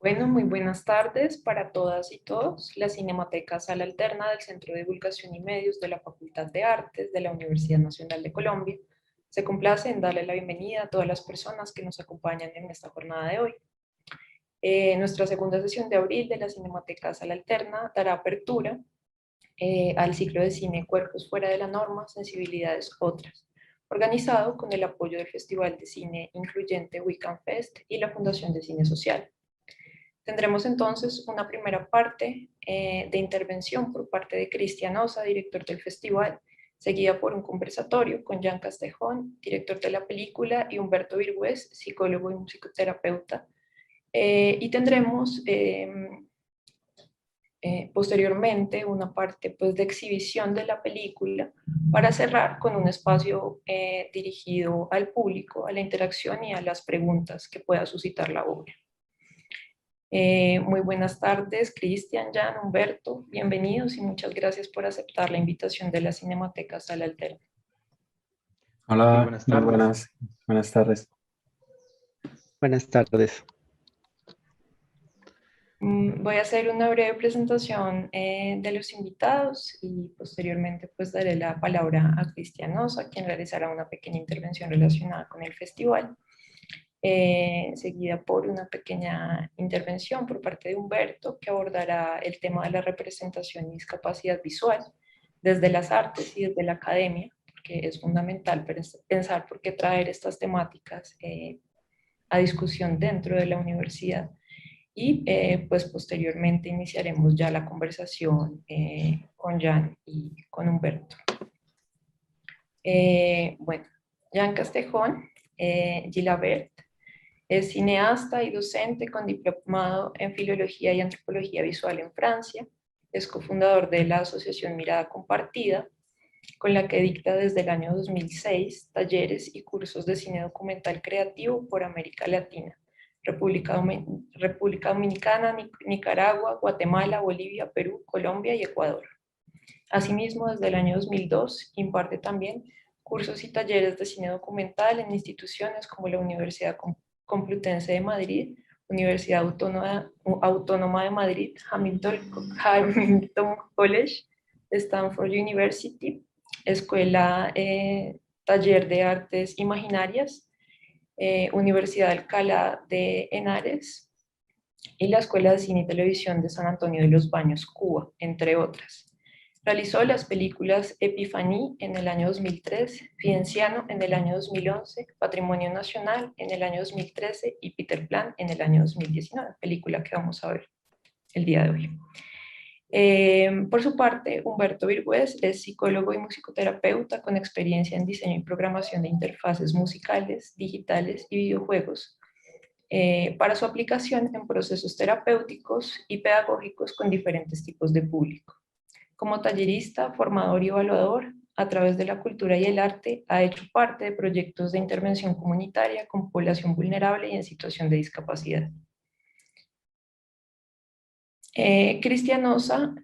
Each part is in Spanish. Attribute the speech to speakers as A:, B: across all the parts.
A: Bueno, muy buenas tardes para todas y todos. La Cinemateca Sala Alterna del Centro de Divulgación y Medios de la Facultad de Artes de la Universidad Nacional de Colombia se complace en darle la bienvenida a todas las personas que nos acompañan en esta jornada de hoy. Nuestra segunda sesión de abril de la Cinemateca Sala Alterna dará apertura al ciclo de cine Cuerpos fuera de la norma, sensibilidades otras, organizado con el apoyo del Festival de Cine Incluyente Weekend Fest y la Fundación de Cine Social. Tendremos entonces una primera parte de intervención por parte de Cristian Osa, director del festival, seguida por un conversatorio con Jan Castejón, director de la película, y Humberto Virgües, psicólogo y musicoterapeuta. Y tendremos posteriormente una parte pues, de exhibición de la película para cerrar con un espacio dirigido al público, a la interacción y a las preguntas que pueda suscitar la obra. Muy buenas tardes, Cristian, Jan, Humberto, bienvenidos y muchas gracias por aceptar la invitación de la Cinemateca Sala Alterna.
B: Muy
C: Hola,
B: buenas
C: muy
B: tardes.
C: buenas tardes.
B: Buenas tardes.
A: Voy a hacer una breve presentación de los invitados y posteriormente pues daré la palabra a Cristian Osa, quien realizará una pequeña intervención relacionada con el festival, seguida por una pequeña intervención por parte de Humberto, que abordará el tema de la representación y discapacidad visual desde las artes y desde la academia, porque es fundamental pensar por qué traer estas temáticas a discusión dentro de la universidad. Y pues posteriormente iniciaremos ya la conversación con Jan y con Humberto. Bueno, Jan Castejón Gilabert es cineasta y docente con diplomado en Filología y Antropología Visual en Francia. Es cofundador de la Asociación Mirada Compartida, con la que dicta desde el año 2006 talleres y cursos de cine documental creativo por América Latina, República Dominicana, Nicaragua, Guatemala, Bolivia, Perú, Colombia y Ecuador. Asimismo, desde el año 2002 imparte también cursos y talleres de cine documental en instituciones como la Universidad Complutense de Madrid, Universidad Autónoma de Madrid, Hamilton College, Stanford University, Escuela Taller de Artes Imaginarias, Universidad de Alcalá de Henares y la Escuela de Cine y Televisión de San Antonio de los Baños, Cuba, entre otras. Realizó las películas Epifaní en el año 2003, Fidenciano en el año 2011, Patrimonio Nacional en el año 2013 y Peter Plan en el año 2019, película que vamos a ver el día de hoy. Por su parte, Humberto Virgües es psicólogo y musicoterapeuta con experiencia en diseño y programación de interfaces musicales, digitales y videojuegos para su aplicación en procesos terapéuticos y pedagógicos con diferentes tipos de público. Como tallerista, formador y evaluador, a través de la cultura y el arte, ha hecho parte de proyectos de intervención comunitaria con población vulnerable y en situación de discapacidad. Cristian Osa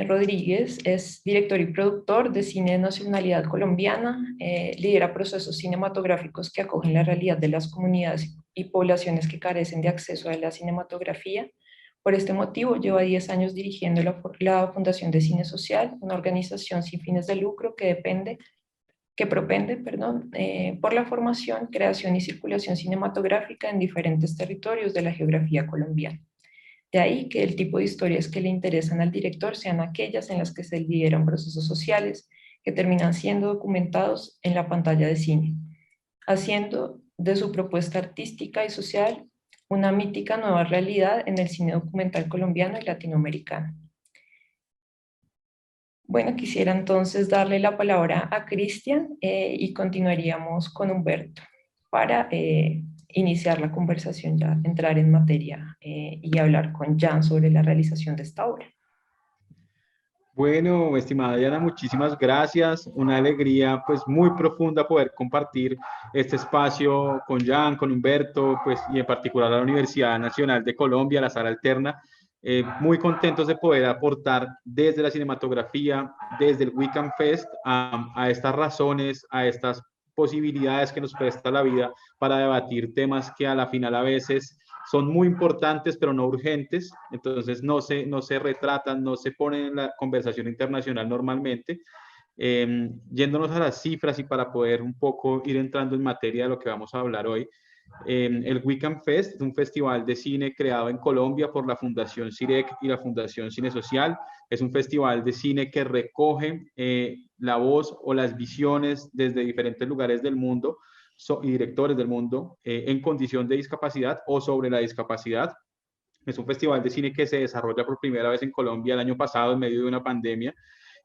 A: Rodríguez es director y productor de cine de nacionalidad colombiana, lidera procesos cinematográficos que acogen la realidad de las comunidades y poblaciones que carecen de acceso a la cinematografía. Por este motivo, lleva 10 años dirigiendo la Fundación de Cine Social, una organización sin fines de lucro que propende por la formación, creación y circulación cinematográfica en diferentes territorios de la geografía colombiana. De ahí que el tipo de historias que le interesan al director sean aquellas en las que se lideran procesos sociales que terminan siendo documentados en la pantalla de cine, haciendo de su propuesta artística y social una mítica nueva realidad en el cine documental colombiano y latinoamericano. Bueno, quisiera entonces darle la palabra a Cristian y continuaríamos con Humberto para iniciar la conversación, ya entrar en materia y hablar con Jan sobre la realización de esta obra.
C: Bueno, estimada Diana, muchísimas gracias. Una alegría pues muy profunda poder compartir este espacio con Jan, con Humberto, pues y en particular a la Universidad Nacional de Colombia, la Sala Alterna. Muy contentos de poder aportar desde la cinematografía, desde el Weekend Fest a estas razones, a estas posibilidades que nos presta la vida para debatir temas que a la final a veces son muy importantes, pero no urgentes, entonces no se retratan, no se ponen en la conversación internacional normalmente. Yéndonos a las cifras y para poder un poco ir entrando en materia de lo que vamos a hablar hoy, el Weekend Fest es un festival de cine creado en Colombia por la Fundación CIREC y la Fundación Cine Social. Es un festival de cine que recoge la voz o las visiones desde diferentes lugares del mundo y directores del mundo en condición de discapacidad o sobre la discapacidad. Es un festival de cine que se desarrolla por primera vez en Colombia el año pasado en medio de una pandemia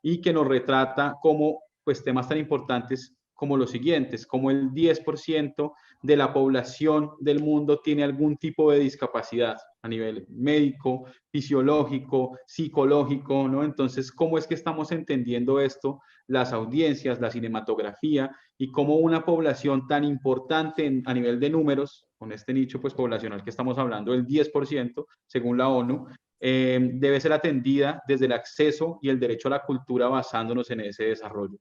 C: y que nos retrata como pues, temas tan importantes como los siguientes, como el 10% de la población del mundo tiene algún tipo de discapacidad a nivel médico, fisiológico, psicológico, ¿no? Entonces, ¿cómo es que estamos entendiendo esto? Las audiencias, la cinematografía y cómo una población tan importante a nivel de números, con este nicho pues, poblacional que estamos hablando, el 10%, según la ONU, debe ser atendida desde el acceso y el derecho a la cultura basándonos en ese desarrollo.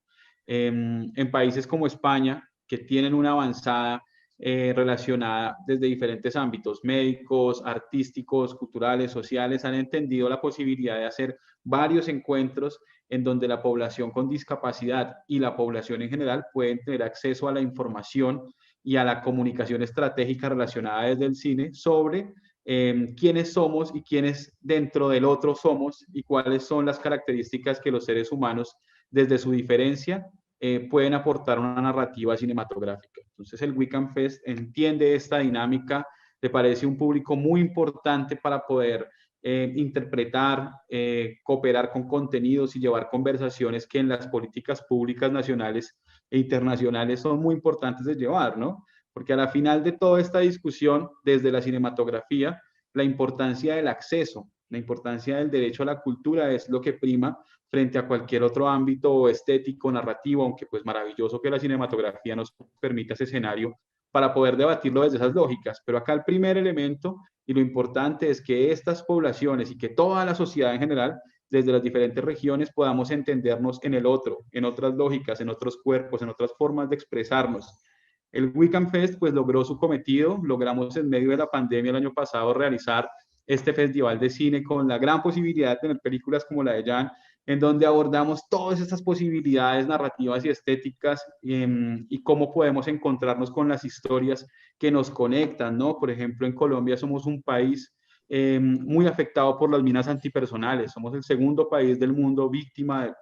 C: En países como España, que tienen una avanzada relacionada desde diferentes ámbitos médicos, artísticos, culturales, sociales, han entendido la posibilidad de hacer varios encuentros en donde la población con discapacidad y la población en general pueden tener acceso a la información y a la comunicación estratégica relacionada desde el cine sobre quiénes somos y quiénes dentro del otro somos y cuáles son las características que los seres humanos desde su diferencia pueden aportar una narrativa cinematográfica. Entonces el Weekend Fest entiende esta dinámica, le parece un público muy importante para poder interpretar, cooperar con contenidos y llevar conversaciones que en las políticas públicas nacionales e internacionales son muy importantes de llevar, ¿no? Porque a la final de toda esta discusión, desde la cinematografía, la importancia del acceso, la importancia del derecho a la cultura es lo que prima frente a cualquier otro ámbito estético, narrativo, aunque pues maravilloso que la cinematografía nos permita ese escenario para poder debatirlo desde esas lógicas. Pero acá el primer elemento y lo importante es que estas poblaciones y que toda la sociedad en general, desde las diferentes regiones, podamos entendernos en el otro, en otras lógicas, en otros cuerpos, en otras formas de expresarnos. El Weekend Fest pues logró su cometido, logramos en medio de la pandemia el año pasado realizar este festival de cine con la gran posibilidad de tener películas como la de Jan, en donde abordamos todas estas posibilidades narrativas y estéticas y cómo podemos encontrarnos con las historias que nos conectan, ¿no? Por ejemplo, en Colombia somos un país muy afectado por las minas antipersonales, somos el segundo país del mundo víctima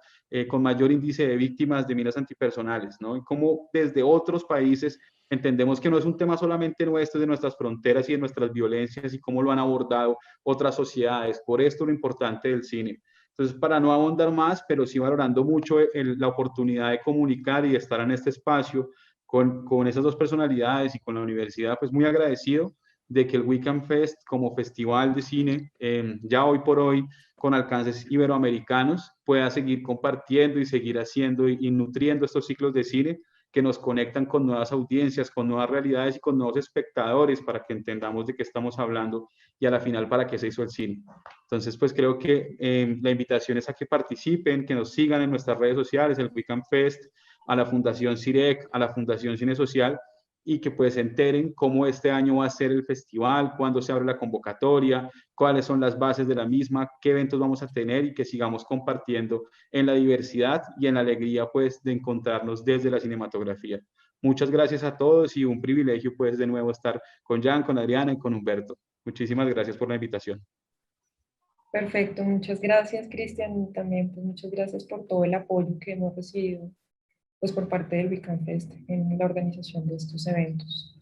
C: con mayor índice de víctimas de minas antipersonales, ¿no? Y cómo desde otros países entendemos que no es un tema solamente nuestro, de nuestras fronteras y de nuestras violencias y cómo lo han abordado otras sociedades. Por esto lo importante del cine. Entonces, para no abundar más, pero sí valorando mucho la oportunidad de comunicar y de estar en este espacio con esas dos personalidades y con la universidad, pues muy agradecido de que el Weekend Fest como festival de cine, ya hoy por hoy, con alcances iberoamericanos, pueda seguir compartiendo y seguir haciendo y nutriendo estos ciclos de cine que nos conectan con nuevas audiencias, con nuevas realidades y con nuevos espectadores para que entendamos de qué estamos hablando y a la final para qué se hizo el cine. Entonces, pues creo que la invitación es a que participen, que nos sigan en nuestras redes sociales, el Weekend Fest, a la Fundación CIREC, a la Fundación Cine Social, y que pues se enteren cómo este año va a ser el festival, cuándo se abre la convocatoria, cuáles son las bases de la misma, qué eventos vamos a tener y que sigamos compartiendo en la diversidad y en la alegría pues de encontrarnos desde la cinematografía. Muchas gracias a todos y un privilegio pues de nuevo estar con Jan, con Adriana y con Humberto. Muchísimas gracias por la invitación.
A: Perfecto, muchas gracias, Cristian, y también pues, muchas gracias por todo el apoyo que hemos recibido pues, por parte del Weekend Fest en la organización de estos eventos.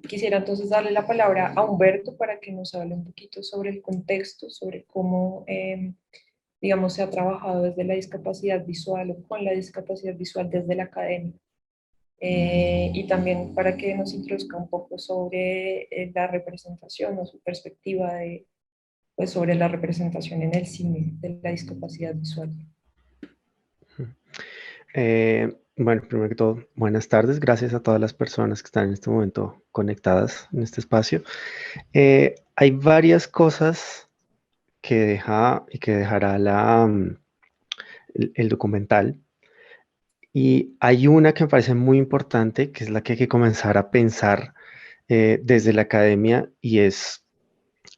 A: Quisiera entonces darle la palabra a Humberto para que nos hable un poquito sobre el contexto, sobre cómo, digamos, se ha trabajado desde la discapacidad visual o con la discapacidad visual desde la academia. Y también para que nos introduzca un poco sobre la representación o su perspectiva de, pues, sobre la representación en el cine de la discapacidad visual.
B: Bueno, primero que todo, buenas tardes. Gracias a todas las personas que están en este momento conectadas en este espacio. Hay varias cosas que deja y que dejará el documental. Y hay una que me parece muy importante, que es la que hay que comenzar a pensar desde la academia, y es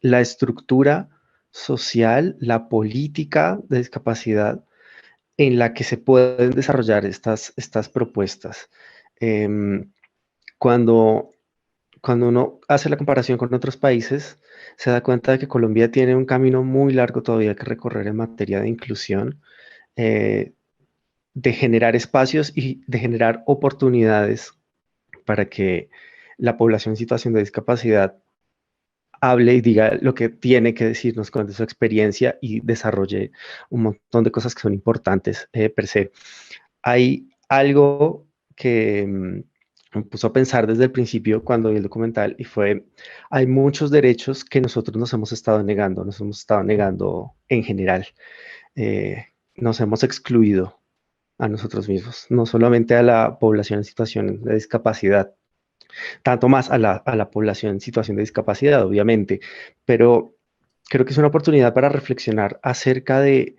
B: la estructura social, la política de discapacidad en la que se pueden desarrollar estas propuestas. Em, cuando, cuando uno hace la comparación con otros países, se da cuenta de que Colombia tiene un camino muy largo todavía que recorrer en materia de inclusión, eh, de generar espacios y de generar oportunidades para que la población en situación de discapacidad hable y diga lo que tiene que decirnos con su experiencia y desarrolle un montón de cosas que son importantes per se. Hay algo que me puso a pensar desde el principio cuando vi el documental, y fue, hay muchos derechos que nosotros nos hemos estado negando en general. Eh, Nos hemos excluido a nosotros mismos, no solamente a la población en situación de discapacidad, tanto más a la población en situación de discapacidad, obviamente, pero creo que es una oportunidad para reflexionar acerca de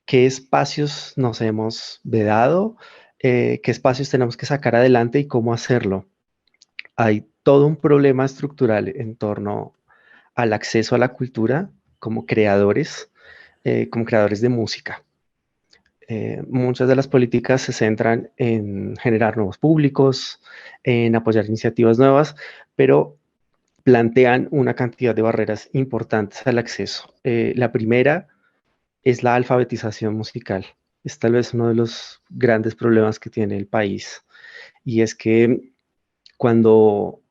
B: qué espacios nos hemos vedado, qué espacios tenemos que sacar adelante y cómo hacerlo. Hay todo un problema estructural en torno al acceso a la cultura como creadores de música. Muchas de las políticas se centran en generar nuevos públicos, en apoyar iniciativas nuevas, pero plantean una cantidad de barreras importantes al acceso. La primera es la alfabetización musical. Es tal vez uno de los grandes problemas que tiene el país. Y es que cuando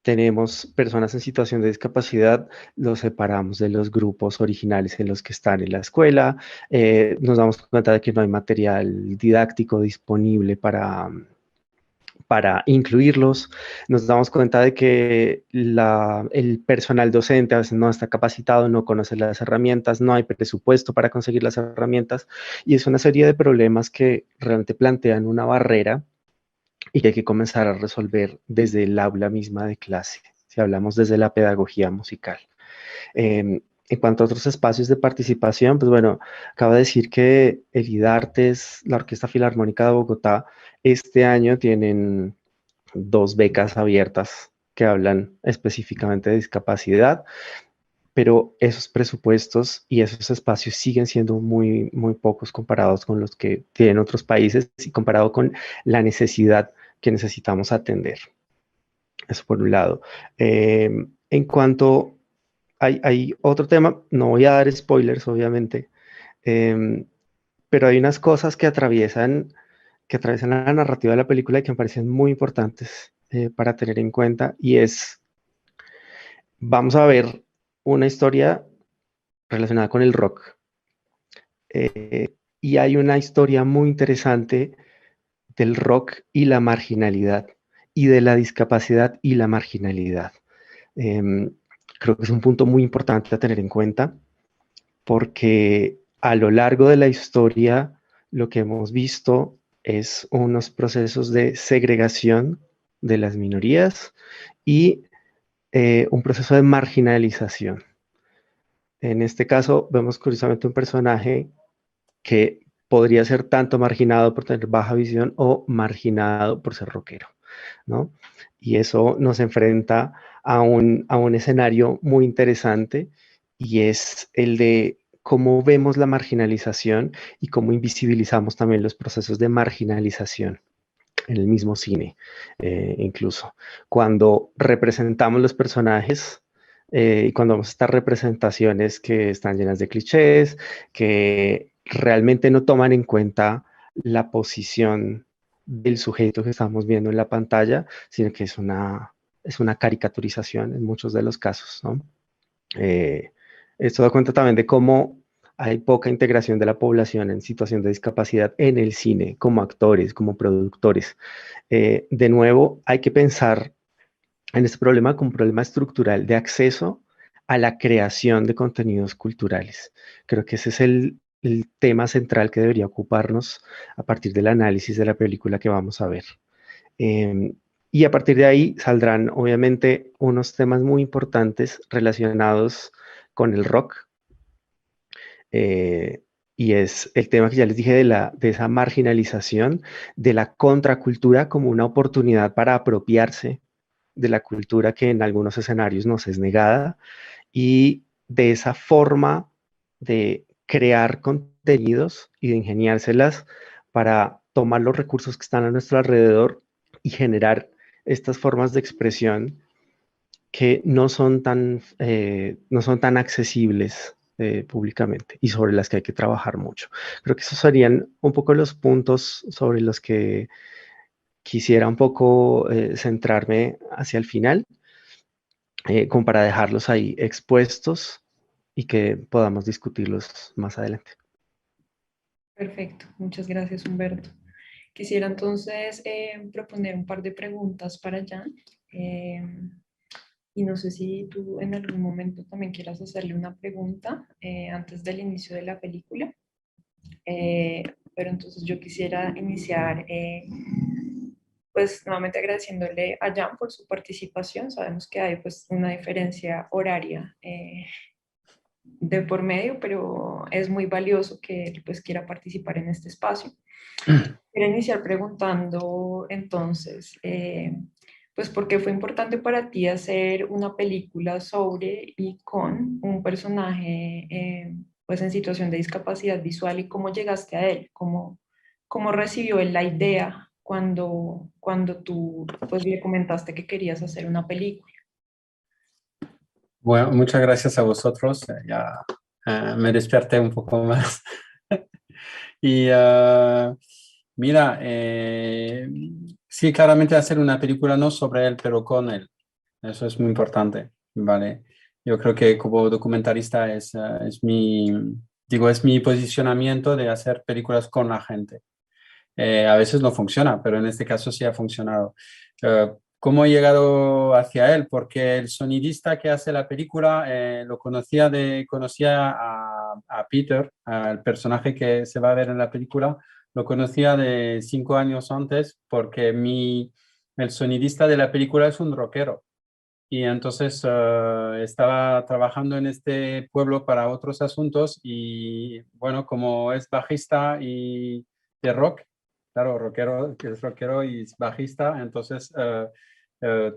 B: tenemos personas en situación de discapacidad, los separamos de los grupos originales en los que están en la escuela, nos damos cuenta de que no hay material didáctico disponible para incluirlos, nos damos cuenta de que el personal docente a veces no está capacitado, no conoce las herramientas, no hay presupuesto para conseguir las herramientas, y es una serie de problemas que realmente plantean una barrera y que hay que comenzar a resolver desde el aula misma de clase, si hablamos desde la pedagogía musical. En cuanto a otros espacios de participación, pues bueno, acabo de decir que el IDARTES, la Orquesta Filarmónica de Bogotá, este año tienen 2 becas abiertas que hablan específicamente de discapacidad, pero esos presupuestos y esos espacios siguen siendo muy, muy pocos comparados con los que tienen otros países y comparado con la necesidad que necesitamos atender. Eso por un lado. En cuanto hay otro tema, no voy a dar spoilers, obviamente, em, pero hay unas cosas que atraviesan la narrativa de la película y que me parecen muy importantes para tener en cuenta, y es, vamos a ver una historia relacionada con el rock. Y hay una historia muy interesante del rock y la marginalidad, y de la discapacidad y la marginalidad. Em, Creo que es un punto muy importante a tener en cuenta, porque a lo largo de la historia lo que hemos visto es unos procesos de segregación de las minorías y un proceso de marginalización. En este caso vemos curiosamente un personaje que podría ser tanto marginado por tener baja visión o marginado por ser rockero, ¿no? Y eso nos enfrenta a un escenario muy interesante, y es el de cómo vemos la marginalización y cómo invisibilizamos también los procesos de marginalización en el mismo cine, incluso. Cuando representamos los personajes y cuando vemos estas representaciones que están llenas de clichés, que realmente no toman en cuenta la posición del sujeto que estamos viendo en la pantalla, sino que es una caricaturización en muchos de los casos, ¿no? Esto da cuenta también de cómo hay poca integración de la población en situación de discapacidad en el cine, como actores, como productores. De nuevo, hay que pensar en este problema como un problema estructural de acceso a la creación de contenidos culturales. Creo que ese es el tema central que debería ocuparnos a partir del análisis de la película que vamos a ver. Y a partir de ahí saldrán, obviamente, unos temas muy importantes relacionados con el rock. Y es el tema que ya les dije de esa marginalización, de la contracultura como una oportunidad para apropiarse de la cultura que en algunos escenarios nos es negada, y de esa forma de crear contenidos y de ingeniárselas para tomar los recursos que están a nuestro alrededor y generar estas formas de expresión que no son tan accesibles públicamente y sobre las que hay que trabajar mucho. Creo que esos serían un poco los puntos sobre los que quisiera un poco centrarme hacia el final, como para dejarlos ahí expuestos y que podamos discutirlos más adelante.
A: Perfecto, muchas gracias, Humberto. Quisiera entonces proponer un par de preguntas para Jan. Y no sé si tú en algún momento también quieras hacerle una pregunta antes del inicio de la película. Pero entonces yo quisiera iniciar pues nuevamente agradeciéndole a Jan por su participación. Sabemos que hay pues una diferencia horaria de por medio, pero es muy valioso que él pues quiera participar en este espacio. Quiero iniciar preguntando entonces, pues, ¿por qué fue importante para ti hacer una película sobre y con un personaje, pues, en situación de discapacidad visual y cómo llegaste a él? ¿Cómo recibió él la idea cuando tú, pues, le comentaste que querías hacer una película?
D: Bueno, muchas gracias a vosotros. Ya me desperté un poco más. Y mira, sí, claramente hacer una película no sobre él, pero con él. Eso es muy importante, ¿vale? Yo creo que como documentalista es mi posicionamiento de hacer películas con la gente. A veces no funciona, pero en este caso sí ha funcionado. ¿Cómo he llegado hacia él? Porque el sonidista que hace la película conocía a Peter, al personaje que se va a ver en la película, lo conocía de 5 años antes porque el sonidista de la película es un rockero. Y entonces estaba trabajando en este pueblo para otros asuntos y bueno, como es bajista y de rock, claro, rockero, que es rockero y es bajista, entonces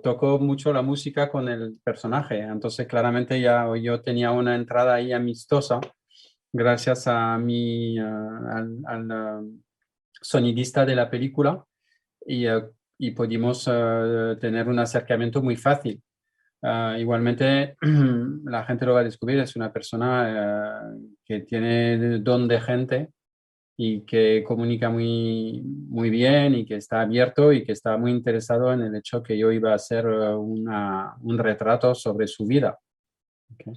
D: tocó mucho la música con el personaje. Entonces claramente ya yo tenía una entrada ahí amistosa gracias a al sonidista de la película y pudimos tener un acercamiento muy fácil. Igualmente, la gente lo va a descubrir, es una persona que tiene don de gente y que comunica muy bien y que está abierto y que está muy interesado en el hecho que yo iba a hacer un retrato sobre su vida. Okay.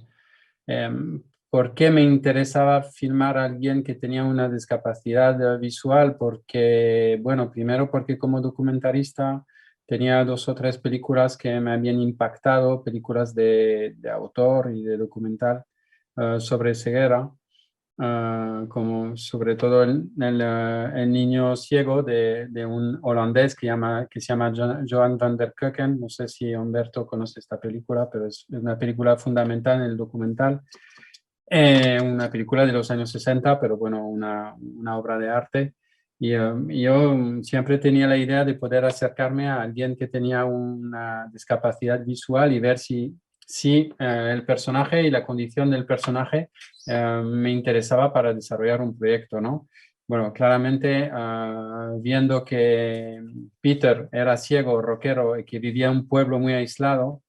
D: ¿Por qué me interesaba filmar a alguien que tenía una discapacidad visual? Porque, bueno, primero porque como documentarista tenía 2 o 3 películas que me habían impactado, películas de autor y de documental sobre ceguera, como sobre todo el niño ciego de un holandés que se llama Johan van der Keuken. No sé si Humberto conoce esta película, pero es una película fundamental en el documental. Una película de los años 60, pero bueno, una obra de arte. Y yo siempre tenía la idea de poder acercarme a alguien que tenía una discapacidad visual y ver si el personaje y la condición del personaje me interesaba para desarrollar un proyecto, ¿no? Bueno, claramente viendo que Peter era ciego, rockero y que vivía en un pueblo muy aislado,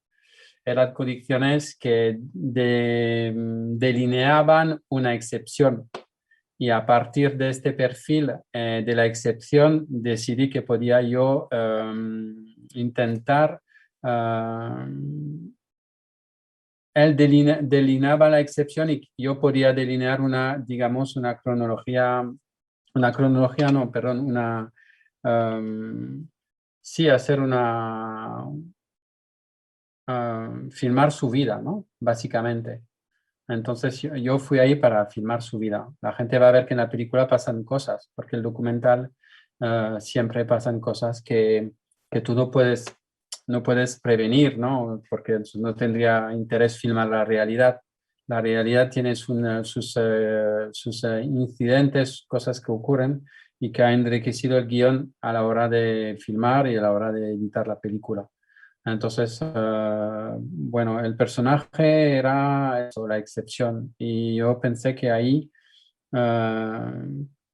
D: eran condiciones que delineaban una excepción. Y a partir de este perfil de la excepción, decidí que podía yo intentar. Él delineaba la excepción y yo podía delinear digamos, una cronología no, perdón, sí, hacer filmar su vida, ¿no? Básicamente. Entonces yo fui ahí para filmar su vida. La gente va a ver que en la película pasan cosas, porque el documental siempre pasan cosas que tú no puedes prevenir, ¿no? Porque no tendría interés filmar la realidad. La realidad tiene sus incidentes, cosas que ocurren y que ha enriquecido el guión a la hora de filmar y a la hora de editar la película. Entonces, bueno, el personaje era eso, la excepción y yo pensé que ahí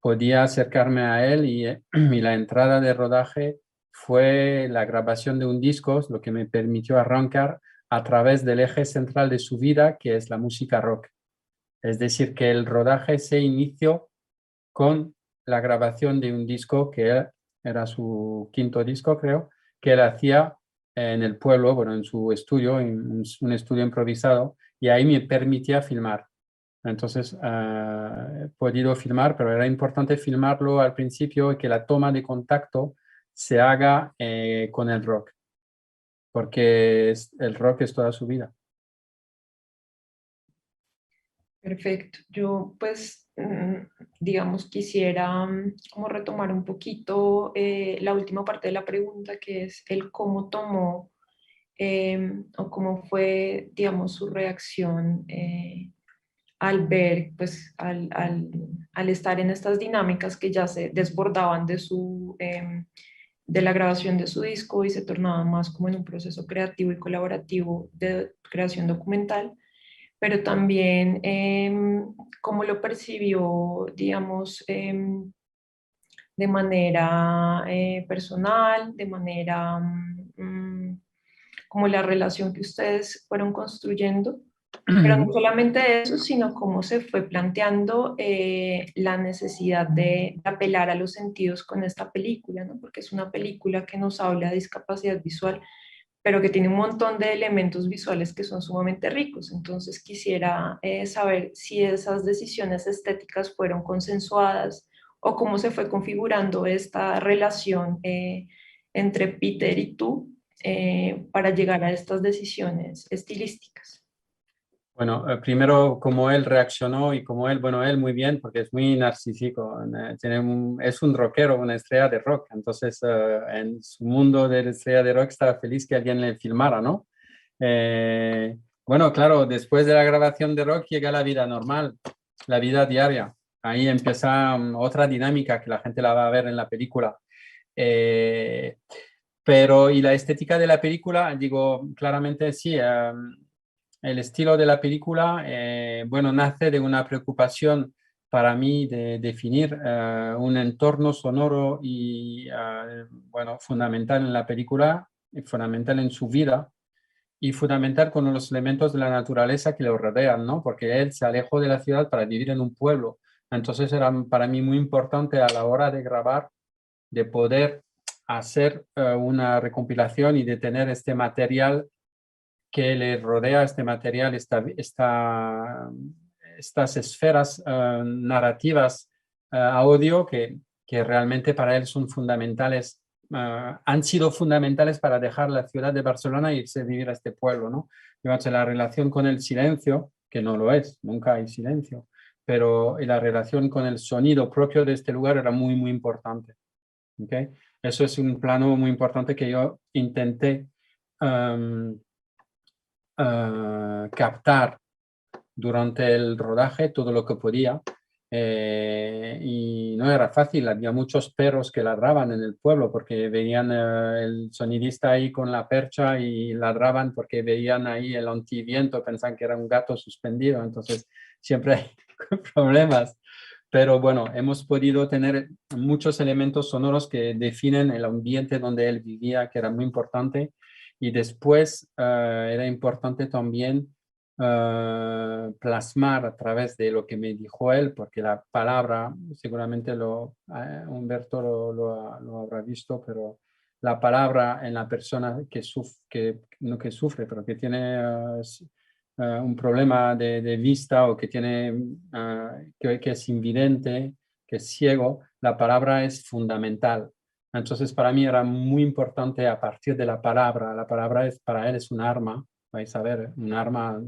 D: podía acercarme a él y la entrada de rodaje fue la grabación de un disco, lo que me permitió arrancar a través del eje central de su vida, que es la música rock. Es decir, que el rodaje se inició con la grabación de un disco que era su quinto disco, creo, que él hacía en el pueblo, bueno, en su estudio, en un estudio improvisado, y ahí me permitía filmar. Entonces, he podido filmar, pero era importante filmarlo al principio y que la toma de contacto se haga con el rock, porque el rock es toda su vida.
A: Perfecto. Yo pues, digamos, quisiera como retomar un poquito la última parte de la pregunta, que es el cómo tomó o cómo fue, digamos, su reacción al ver, pues, al estar en estas dinámicas que ya se desbordaban de la grabación de su disco y se tornaban más como en un proceso creativo y colaborativo de creación documental, pero también cómo lo percibió, digamos, de manera personal, de manera como la relación que ustedes fueron construyendo, pero no solamente eso, sino cómo se fue planteando la necesidad de apelar a los sentidos con esta película, ¿no? Porque es una película que nos habla de discapacidad visual, pero que tiene un montón de elementos visuales que son sumamente ricos. Entonces quisiera saber si esas decisiones estéticas fueron consensuadas o cómo se fue configurando esta relación entre Peter y tú para llegar a estas decisiones estilísticas.
D: Bueno, primero cómo él reaccionó y cómo él, bueno, él muy bien, porque es muy narcísico, es un rockero, una estrella de rock, entonces en su mundo de la estrella de rock estaba feliz que alguien le filmara, ¿no? Bueno, claro, después de la grabación de rock llega la vida normal, la vida diaria, ahí empieza otra dinámica que la gente la va a ver en la película. Pero, y la estética de la película, digo, claramente sí. El estilo de la película, bueno, nace de una preocupación para mí de definir un entorno sonoro y, bueno, fundamental en la película, fundamental en su vida y fundamental con los elementos de la naturaleza que lo rodean, ¿no? Porque él se alejó de la ciudad para vivir en un pueblo. Entonces era para mí muy importante a la hora de grabar, de poder hacer una recompilación y de tener este material que le rodea, este material, estas esferas narrativas audio que realmente para él son fundamentales, han sido fundamentales para dejar la ciudad de Barcelona e irse a vivir a este pueblo, ¿no? La relación con el silencio, que no lo es, nunca hay silencio, pero la relación con el sonido propio de este lugar era muy, muy importante. ¿Okay? Eso es un plano muy importante que yo intenté captar durante el rodaje todo lo que podía. Y no era fácil, había muchos perros que ladraban en el pueblo porque veían el sonidista ahí con la percha y ladraban porque veían ahí el antiviento, pensaban que era un gato suspendido, entonces siempre hay problemas. Pero bueno, hemos podido tener muchos elementos sonoros que definen el ambiente donde él vivía, que era muy importante. Y después era importante también plasmar a través de lo que me dijo él, porque la palabra, seguramente Humberto lo habrá visto, pero la palabra en la persona no que sufre, pero que tiene un problema de vista o que tiene que es invidente, que es ciego, la palabra es fundamental. Entonces, para mí era muy importante a partir de la palabra para él es un arma, vais a ver, un arma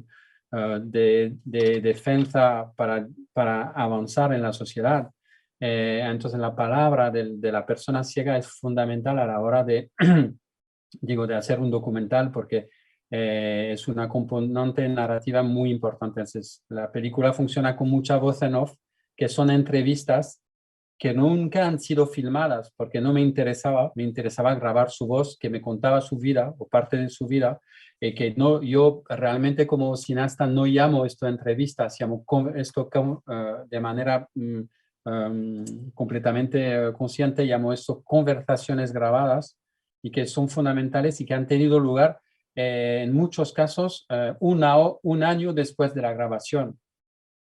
D: de defensa para avanzar en la sociedad. Entonces, la palabra de la persona ciega es fundamental a la hora de, digo, de hacer un documental porque es una componente narrativa muy importante. Entonces, la película funciona con mucha voz en off, que son entrevistas que nunca han sido filmadas porque no me interesaba grabar su voz, que me contaba su vida o parte de su vida, y que no, yo realmente como cineasta no llamo esto entrevistas, llamo esto de manera completamente consciente, llamo esto conversaciones grabadas y que son fundamentales y que han tenido lugar en muchos casos un año después de la grabación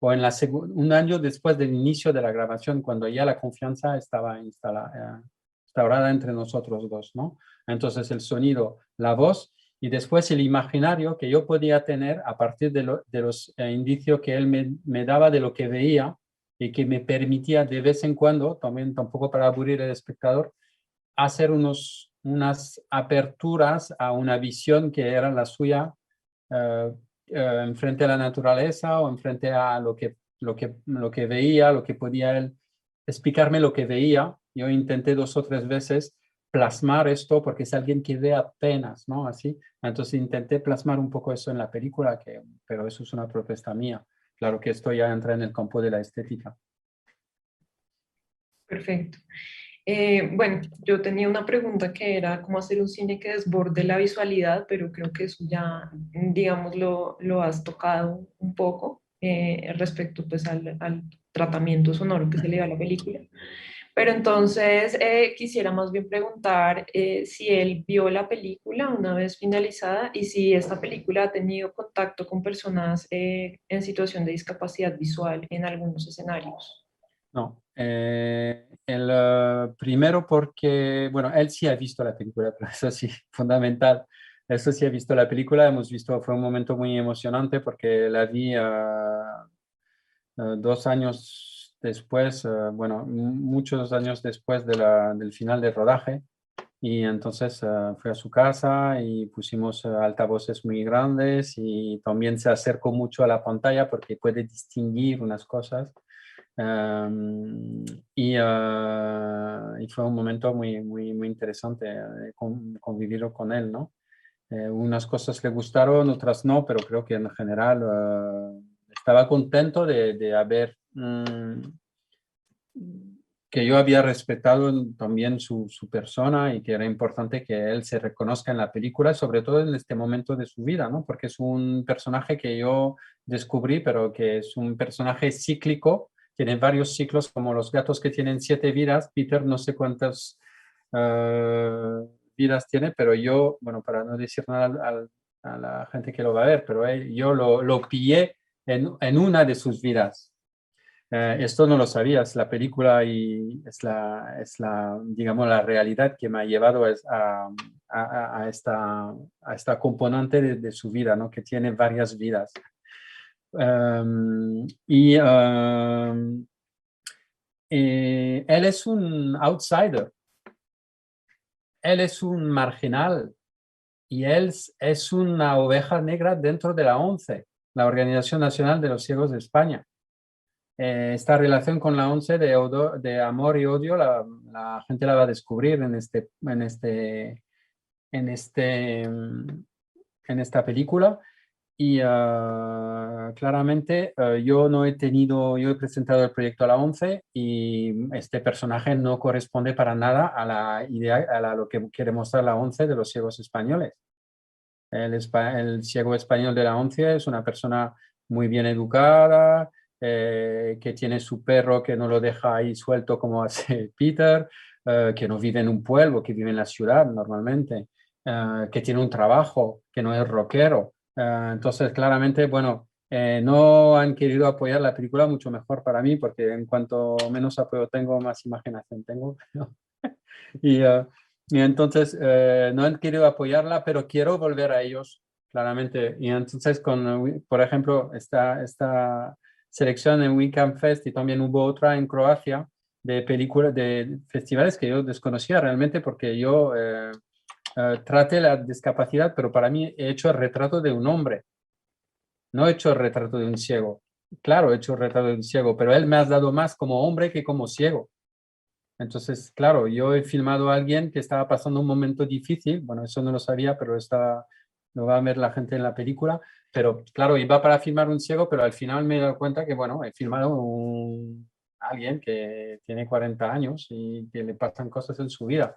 D: o un año después del inicio de la grabación, cuando ya la confianza estaba instaurada entre nosotros dos, ¿no? Entonces el sonido, la voz y después el imaginario que yo podía tener a partir de los indicios que él me daba de lo que veía y que me permitía de vez en cuando, también tampoco para aburrir al espectador, hacer unas aperturas a una visión que era la suya enfrente a la naturaleza o enfrente a lo que veía, lo que podía él explicarme lo que veía. Yo intenté 2 o 3 veces plasmar esto porque es alguien que ve apenas, ¿no? Así. Entonces intenté plasmar un poco eso en la película, pero eso es una propuesta mía. Claro que esto ya entra en el campo de la estética.
A: Perfecto. Bueno, yo tenía una pregunta que era cómo hacer un cine que desborde la visualidad, pero creo que eso ya, digamos, lo has tocado un poco respecto pues al tratamiento sonoro que se le da a la película. Pero entonces quisiera más bien preguntar si él vio la película una vez finalizada y si esta película ha tenido contacto con personas en situación de discapacidad visual en algunos escenarios.
D: No, primero porque, bueno, él sí ha visto la película, pero eso sí, fundamental. Eso sí ha visto la película, hemos visto, fue un momento muy emocionante porque la vi 2 años después, bueno, muchos años después del final del rodaje. Y entonces fui a su casa y pusimos altavoces muy grandes y también se acercó mucho a la pantalla porque puede distinguir unas cosas. Y fue un momento muy, muy, muy interesante convivir con él, ¿no? Unas cosas le gustaron, otras no, pero creo que en general estaba contento de haber que yo había respetado también su persona y que era importante que él se reconozca en la película, sobre todo en este momento de su vida, ¿no? Porque es un personaje que yo descubrí, pero que es un personaje cíclico, tiene varios ciclos, como los gatos que tienen 7 vidas. Peter no sé cuántas vidas tiene, pero yo, bueno, para no decir nada a la gente que lo va a ver, pero yo lo pillé en una de sus vidas. Esto no lo sabías, la película y digamos, la realidad que me ha llevado a esta componente de su vida, ¿no? Que tiene varias vidas. Él es un outsider, él es un marginal y él es una oveja negra dentro de la ONCE, la Organización Nacional de los Ciegos de España. Esta relación con la ONCE de amor y odio, la gente la va a descubrir en esta película. Y claramente yo he presentado el proyecto a la ONCE y este personaje no corresponde para nada a la idea, lo que quiere mostrar la ONCE de los ciegos españoles. El ciego español de la ONCE es una persona muy bien educada, que tiene su perro que no lo deja ahí suelto como hace Peter, que no vive en un pueblo, que vive en la ciudad normalmente, que tiene un trabajo, que no es rockero. Entonces, claramente, bueno, no han querido apoyar la película, mucho mejor para mí, porque en cuanto menos apoyo tengo, más imaginación tengo. y, y entonces no han querido apoyarla, pero quiero volver a ellos, claramente. Y entonces, por ejemplo, esta selección en Weekend Fest y también hubo otra en Croacia de películas, de festivales que yo desconocía realmente porque yo traté la discapacidad, pero para mí he hecho el retrato de un hombre, no he hecho el retrato de un ciego. Claro, he hecho el retrato de un ciego, pero él me ha dado más como hombre que como ciego. Entonces, claro, yo he filmado a alguien que estaba pasando un momento difícil, bueno, eso no lo sabía, pero lo va a ver la gente en la película, pero claro, iba para filmar un ciego, pero al final me he dado cuenta que, bueno, he filmado alguien que tiene 40 años y que le pasan cosas en su vida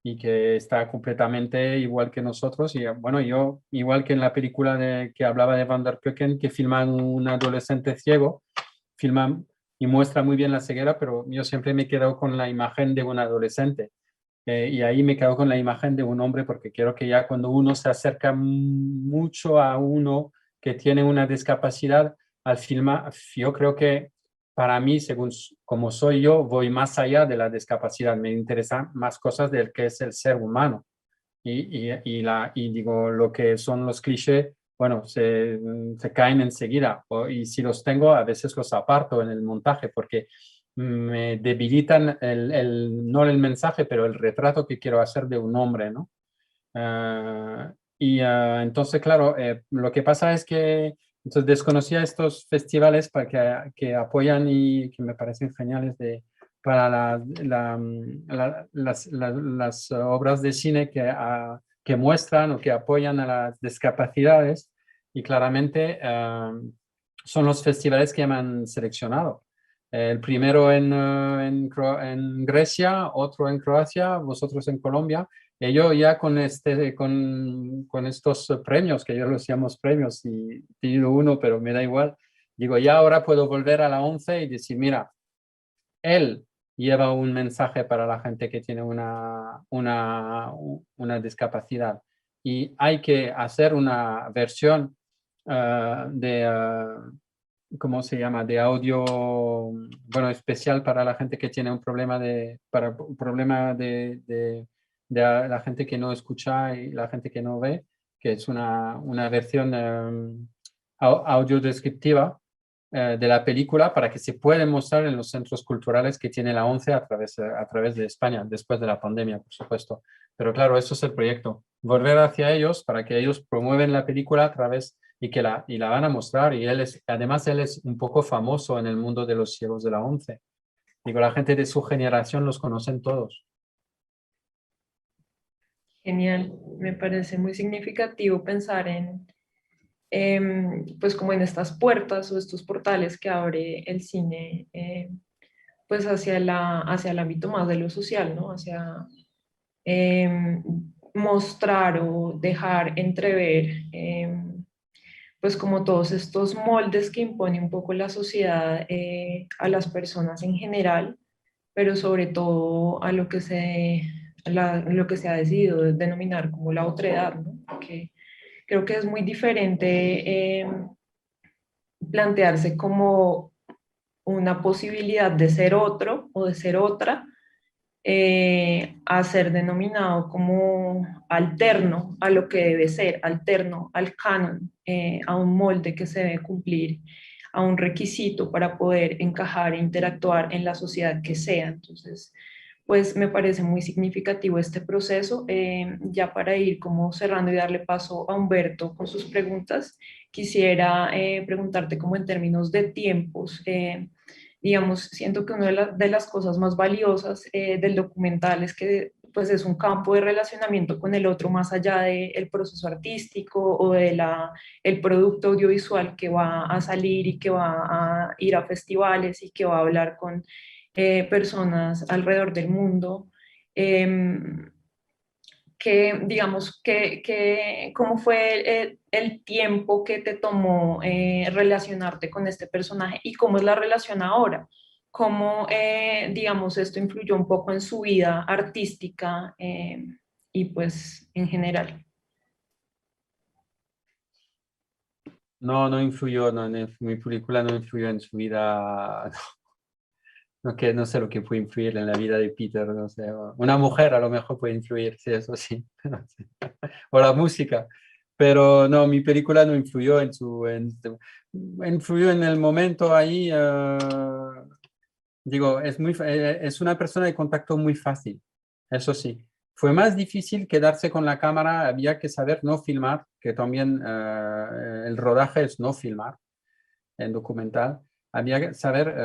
D: y que está completamente igual que nosotros. Y bueno, yo, igual que en la película que hablaba de Van der Keuken, que filman un adolescente ciego, filman y muestra muy bien la ceguera, pero yo siempre me quedo con la imagen de un adolescente. Y ahí me quedo con la imagen de un hombre porque quiero que ya cuando uno se acerca mucho a uno que tiene una discapacidad, al filmar, yo creo que para mí, según como soy yo, voy más allá de la discapacidad. Me interesan más cosas del que es el ser humano. Y digo, lo que son los clichés, bueno, se caen enseguida. Y si los tengo, a veces los aparto en el montaje porque me debilitan no el mensaje, pero el retrato que quiero hacer de un hombre, ¿no? Entonces, claro, lo que pasa es que entonces desconocía estos festivales que apoyan y que me parecen geniales para las obras de cine que muestran o que apoyan a las discapacidades y claramente son los festivales que me han seleccionado. El primero en Grecia, otro en Croacia, vosotros en Colombia. Y yo ya con estos premios, que yo los llamamos premios, y he tenido uno, pero me da igual, digo, ya ahora puedo volver a la ONCE y decir, mira, él lleva un mensaje para la gente que tiene una discapacidad y hay que hacer una versión ¿cómo se llama? De audio, bueno, especial para la gente que tiene un problema de la gente que no escucha y la gente que no ve, que es una versión audio descriptiva de la película para que se pueda mostrar en los centros culturales que tiene la ONCE a través de España, después de la pandemia, por supuesto. Pero claro, eso es el proyecto. Volver hacia ellos para que ellos promueven la película a través y la van a mostrar. Y además él es un poco famoso en el mundo de los ciegos de la ONCE. Digo, la gente de su generación los conocen todos.
A: Genial, me parece muy significativo pensar pues como en estas puertas o estos portales que abre el cine, pues hacia el ámbito más de lo social, ¿no? Hacia mostrar o dejar entrever, pues como todos estos moldes que impone un poco la sociedad a las personas en general, pero sobre todo a lo que se ha decidido denominar como la otredad, ¿no? Porque creo que es muy diferente plantearse como una posibilidad de ser otro o de ser otra, a ser denominado como alterno a lo que debe ser, alterno al canon, a un molde que se debe cumplir, a un requisito para poder encajar e interactuar en la sociedad que sea. Entonces, pues me parece muy significativo este proceso. Ya para ir como cerrando y darle paso a Humberto con sus preguntas, quisiera preguntarte como en términos de tiempos. Digamos, siento que una de las cosas más valiosas del documental es que pues es un campo de relacionamiento con el otro más allá del proceso artístico o de el producto audiovisual que va a salir y que va a ir a festivales y que va a hablar con personas alrededor del mundo. Digamos, ¿cómo fue el tiempo que te tomó relacionarte con este personaje y cómo es la relación ahora? ¿Cómo, digamos, esto influyó un poco en su vida artística y pues en general?
D: No, no influyó, no, mi película no influyó en su vida. No, que no sé lo que puede influir en la vida de Peter, no sé. Una mujer a lo mejor puede influir, sí, eso sí. O la música. Pero no, mi película no influyó influyó en el momento ahí. Digo, es una persona de contacto muy fácil, eso sí. Fue más difícil quedarse con la cámara, había que saber no filmar, que también el rodaje es no filmar en documental. Había que saber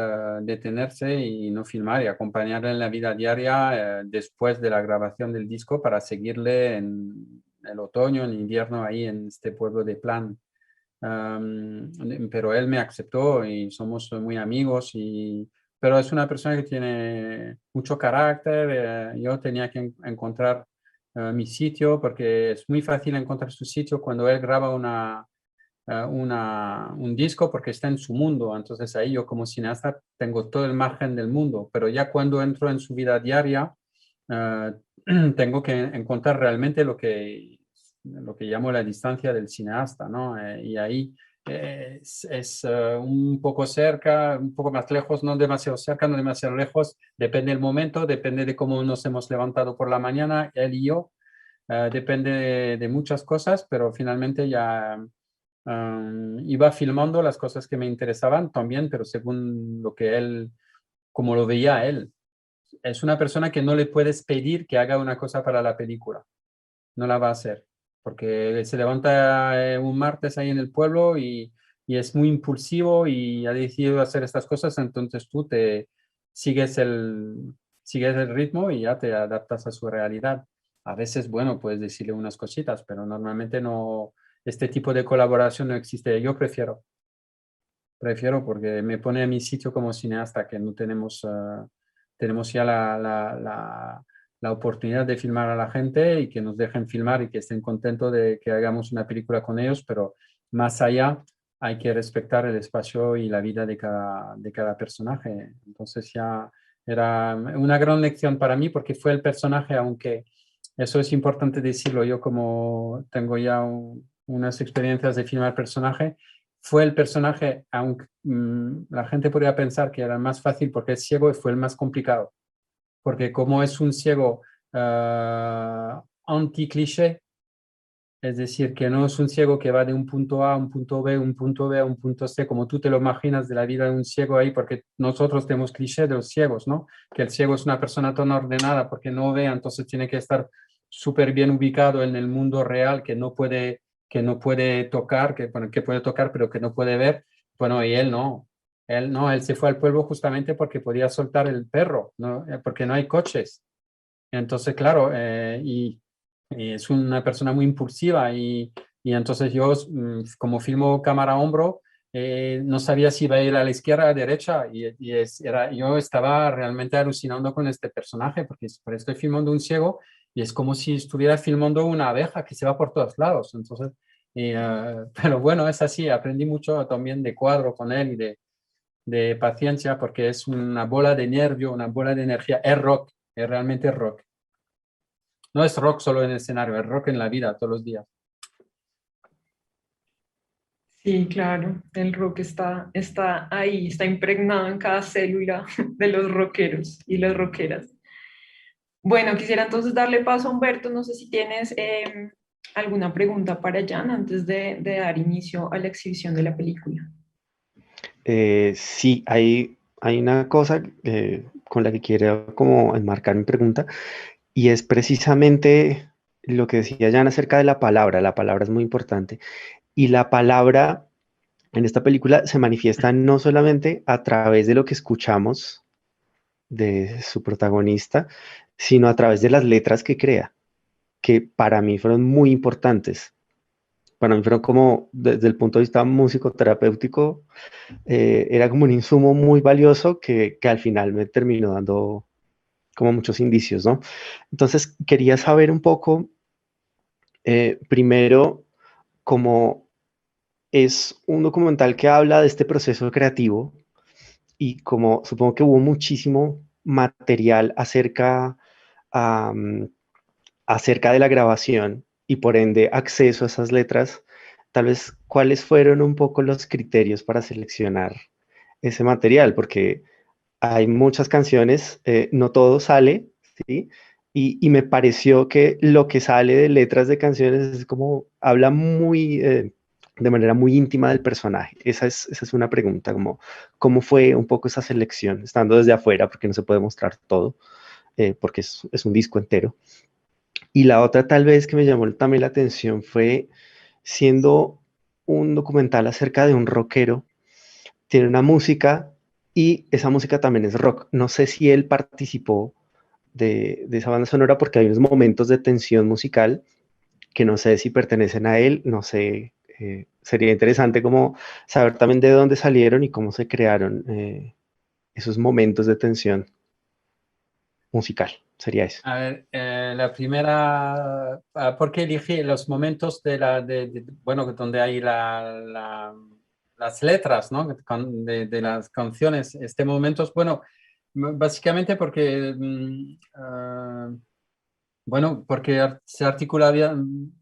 D: detenerse y no filmar y acompañarle en la vida diaria después de la grabación del disco para seguirle en el otoño, en invierno, ahí en este pueblo de Plan. Pero él me aceptó y somos muy amigos y pero es una persona que tiene mucho carácter. Yo tenía que encontrar mi sitio, porque es muy fácil encontrar su sitio cuando él graba un disco, porque está en su mundo. Entonces ahí yo como cineasta tengo todo el margen del mundo, pero ya cuando entro en su vida diaria, eh, tengo que encontrar realmente lo que llamo la distancia del cineasta, ¿no? Y ahí un poco cerca, un poco más lejos, no demasiado cerca, no demasiado lejos, depende del momento, depende de cómo nos hemos levantado por la mañana, él y yo. Depende de muchas cosas, pero finalmente ya iba filmando las cosas que me interesaban también, pero según lo que él, como lo veía él. Es una persona que no le puedes pedir que haga una cosa para la película, no la va a hacer, porque se levanta un martes ahí en el pueblo y es muy impulsivo y ha decidido hacer estas cosas, entonces tú te sigues sigues el ritmo y ya te adaptas a su realidad. A veces, bueno, puedes decirle unas cositas, pero normalmente no, este tipo de colaboración no existe. Yo prefiero porque me pone a mi sitio como cineasta, que no tenemos, tenemos ya la oportunidad de filmar a la gente y que nos dejen filmar y que estén contentos de que hagamos una película con ellos, pero más allá hay que respetar el espacio y la vida de cada personaje. Entonces ya era una gran lección para mí, porque fue el personaje, aunque eso es importante decirlo, yo como tengo ya unas experiencias de filmar personaje, fue el personaje, aunque la gente podría pensar que era el más fácil porque es ciego, y fue el más complicado, porque como es un ciego anti-cliché, es decir, que no es un ciego que va de un punto A a un punto B, un punto B a un punto C, como tú te lo imaginas de la vida de un ciego ahí, porque nosotros tenemos cliché de los ciegos, ¿no? Que el ciego es una persona tan ordenada porque no ve, entonces tiene que estar súper bien ubicado en el mundo real, que no puede tocar, bueno, que puede tocar, pero que no puede ver. Bueno, y él no, él se fue al pueblo justamente porque podía soltar el perro, ¿no? Porque no hay coches. Entonces, claro, y es una persona muy impulsiva y entonces yo, como filmo cámara a hombro, no sabía si iba a ir a la izquierda o a la derecha yo estaba realmente alucinando con este personaje, porque estoy filmando un ciego y es como si estuviera filmando una abeja que se va por todos lados. Entonces, pero bueno, es así, aprendí mucho también de cuadro con él y de paciencia, porque es una bola de nervio, una bola de energía, es rock, es realmente rock. No es rock solo en el escenario, es rock en la vida, todos los días.
A: Sí, claro, el rock está ahí, está impregnado en cada célula de los rockeros y las rockeras. Bueno, quisiera entonces darle paso a Humberto. No sé si tienes alguna pregunta para Jan antes de dar inicio a la exhibición de la película.
B: Sí, hay una cosa con la que quiero como enmarcar mi pregunta, y es precisamente lo que decía Jan acerca de la palabra. La palabra es muy importante. Y la palabra en esta película se manifiesta no solamente a través de lo que escuchamos de su protagonista, sino a través de las letras que crea, que para mí fueron muy importantes. Para mí fueron como, desde el punto de vista musicoterapéutico, era como un insumo muy valioso que al final me terminó dando como muchos indicios, ¿no? Entonces quería saber un poco, primero, cómo es un documental que habla de este proceso creativo, y como supongo que hubo muchísimo material am, acerca de la grabación y por ende acceso a esas letras, tal vez cuáles fueron un poco los criterios para seleccionar ese material, porque hay muchas canciones, no todo sale, ¿sí? Y me pareció que lo que sale de letras de canciones es como, habla muy, de manera muy íntima del personaje. Esa es una pregunta, como, ¿cómo fue un poco esa selección, estando desde afuera, porque no se puede mostrar todo, porque es un disco entero? Y la otra tal vez que me llamó también la atención fue, siendo un documental acerca de un rockero, tiene una música y esa música también es rock. No sé si él participó de esa banda sonora, porque hay unos momentos de tensión musical que no sé si pertenecen a él, no sé, sería interesante como saber también de dónde salieron y cómo se crearon esos momentos de tensión musical? Sería eso.
D: A ver, la primera, ¿por qué elegí los momentos bueno, donde hay las letras, ¿no? De las canciones, momentos, bueno, básicamente porque, bueno, porque se articulaban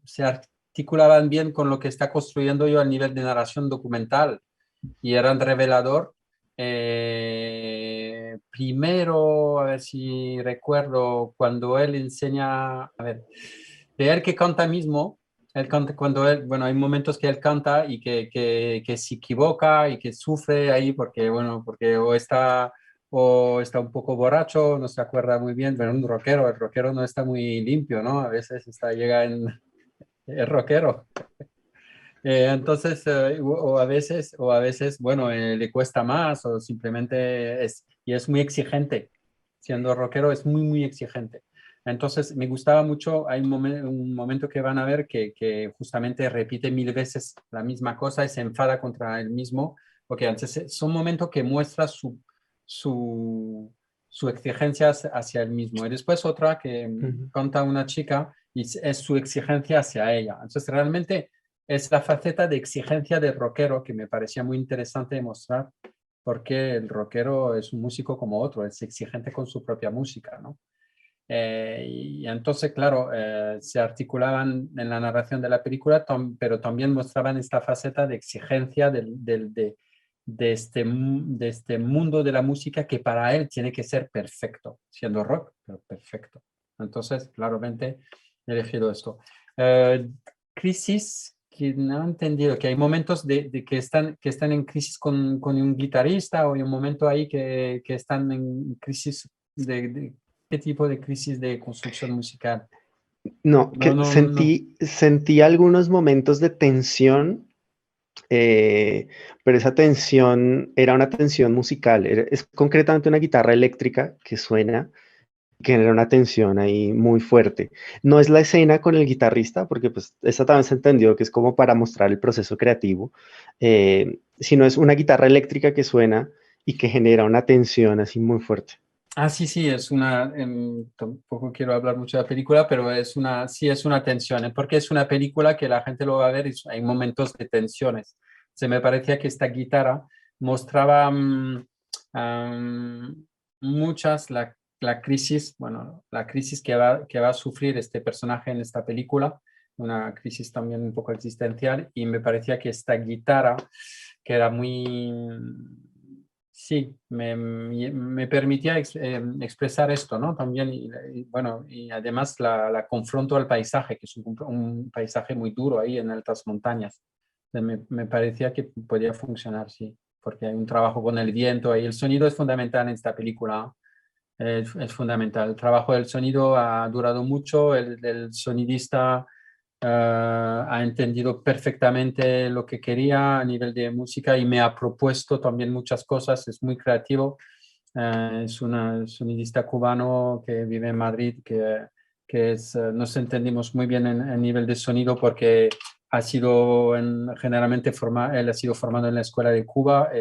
D: bien con lo que está construyendo yo a nivel de narración documental y eran revelador. Primero, a ver si recuerdo, cuando él enseña, a ver, de él que canta mismo, él canta cuando él, bueno, hay momentos que él canta y que se equivoca y que sufre ahí porque, bueno, porque o está un poco borracho, no se acuerda muy bien, pero el rockero no está muy limpio, ¿no? A veces llega en el rockero. Entonces, o a veces, bueno, le cuesta más o simplemente y es muy exigente. Siendo rockero es muy, muy exigente. Entonces, me gustaba mucho, hay un momento que van a ver que justamente repite 1000 veces la misma cosa y se enfada contra él mismo, porque antes son momentos que muestra su, su exigencia hacia él mismo. Y después otra que canta una chica y es su exigencia hacia ella. Entonces, realmente es la faceta de exigencia del rockero que me parecía muy interesante mostrar, porque el rockero es un músico como otro, es exigente con su propia música, ¿no? Y entonces, claro, se articulaban en la narración de la película, pero también mostraban esta faceta de exigencia de este mundo de la música que para él tiene que ser perfecto, siendo rock, pero perfecto. Entonces, claramente, he elegido esto. Crisis, que no he entendido, que hay momentos de que están en crisis con un guitarrista o hay un momento ahí que están en crisis de ¿qué tipo de crisis de construcción musical?
B: No,
D: No,
B: que
D: no, no.
B: sentí algunos momentos de tensión, pero esa tensión era una tensión musical. Es concretamente una guitarra eléctrica que suena, que genera una tensión ahí muy fuerte. No es la escena con el guitarrista, porque pues esa también se entendió que es como para mostrar el proceso creativo, sino es una guitarra eléctrica que suena y que genera una tensión así muy fuerte.
D: Sí, sí, tampoco quiero hablar mucho de la película, pero sí es una tensión, porque es una película que la gente lo va a ver y hay momentos de tensiones. Se me parecía que esta guitarra mostraba muchas la crisis, bueno, la crisis que va a sufrir este personaje en esta película, una crisis también un poco existencial, y me parecía que esta guitarra, que era muy... Sí, me permitía expresar esto, ¿no? También, bueno, y además la confronto al paisaje, que es un paisaje muy duro ahí en altas montañas. Me parecía que podía funcionar, sí, porque hay un trabajo con el viento y el sonido es fundamental en esta película. Es fundamental. El trabajo del sonido ha durado mucho, el sonidista ha entendido perfectamente lo que quería a nivel de música y me ha propuesto también muchas cosas, es muy creativo. Es un sonidista cubano que vive en Madrid, nos entendimos muy bien en nivel de sonido porque generalmente él ha sido formado en la Escuela de Cuba.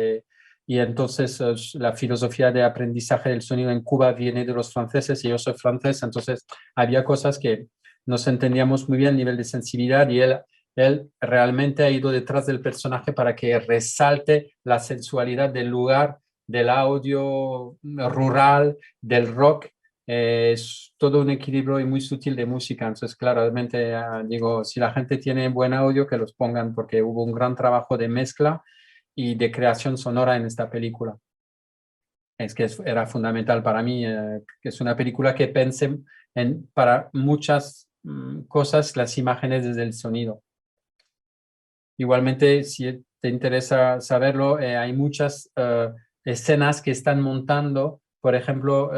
D: Y entonces la filosofía de aprendizaje del sonido en Cuba viene de los franceses y yo soy francés, entonces había cosas que nos entendíamos muy bien a nivel de sensibilidad y él realmente ha ido detrás del personaje para que resalte la sensualidad del lugar, del audio rural, del rock. Es todo un equilibrio y muy sutil de música. Entonces, claramente, digo, si la gente tiene buen audio, que los pongan porque hubo un gran trabajo de mezcla y de creación sonora en esta película. Es que era fundamental para mí, que es una película que pensé para muchas cosas, las imágenes desde el sonido. Igualmente, si te interesa saberlo, hay muchas escenas que están montando, por ejemplo,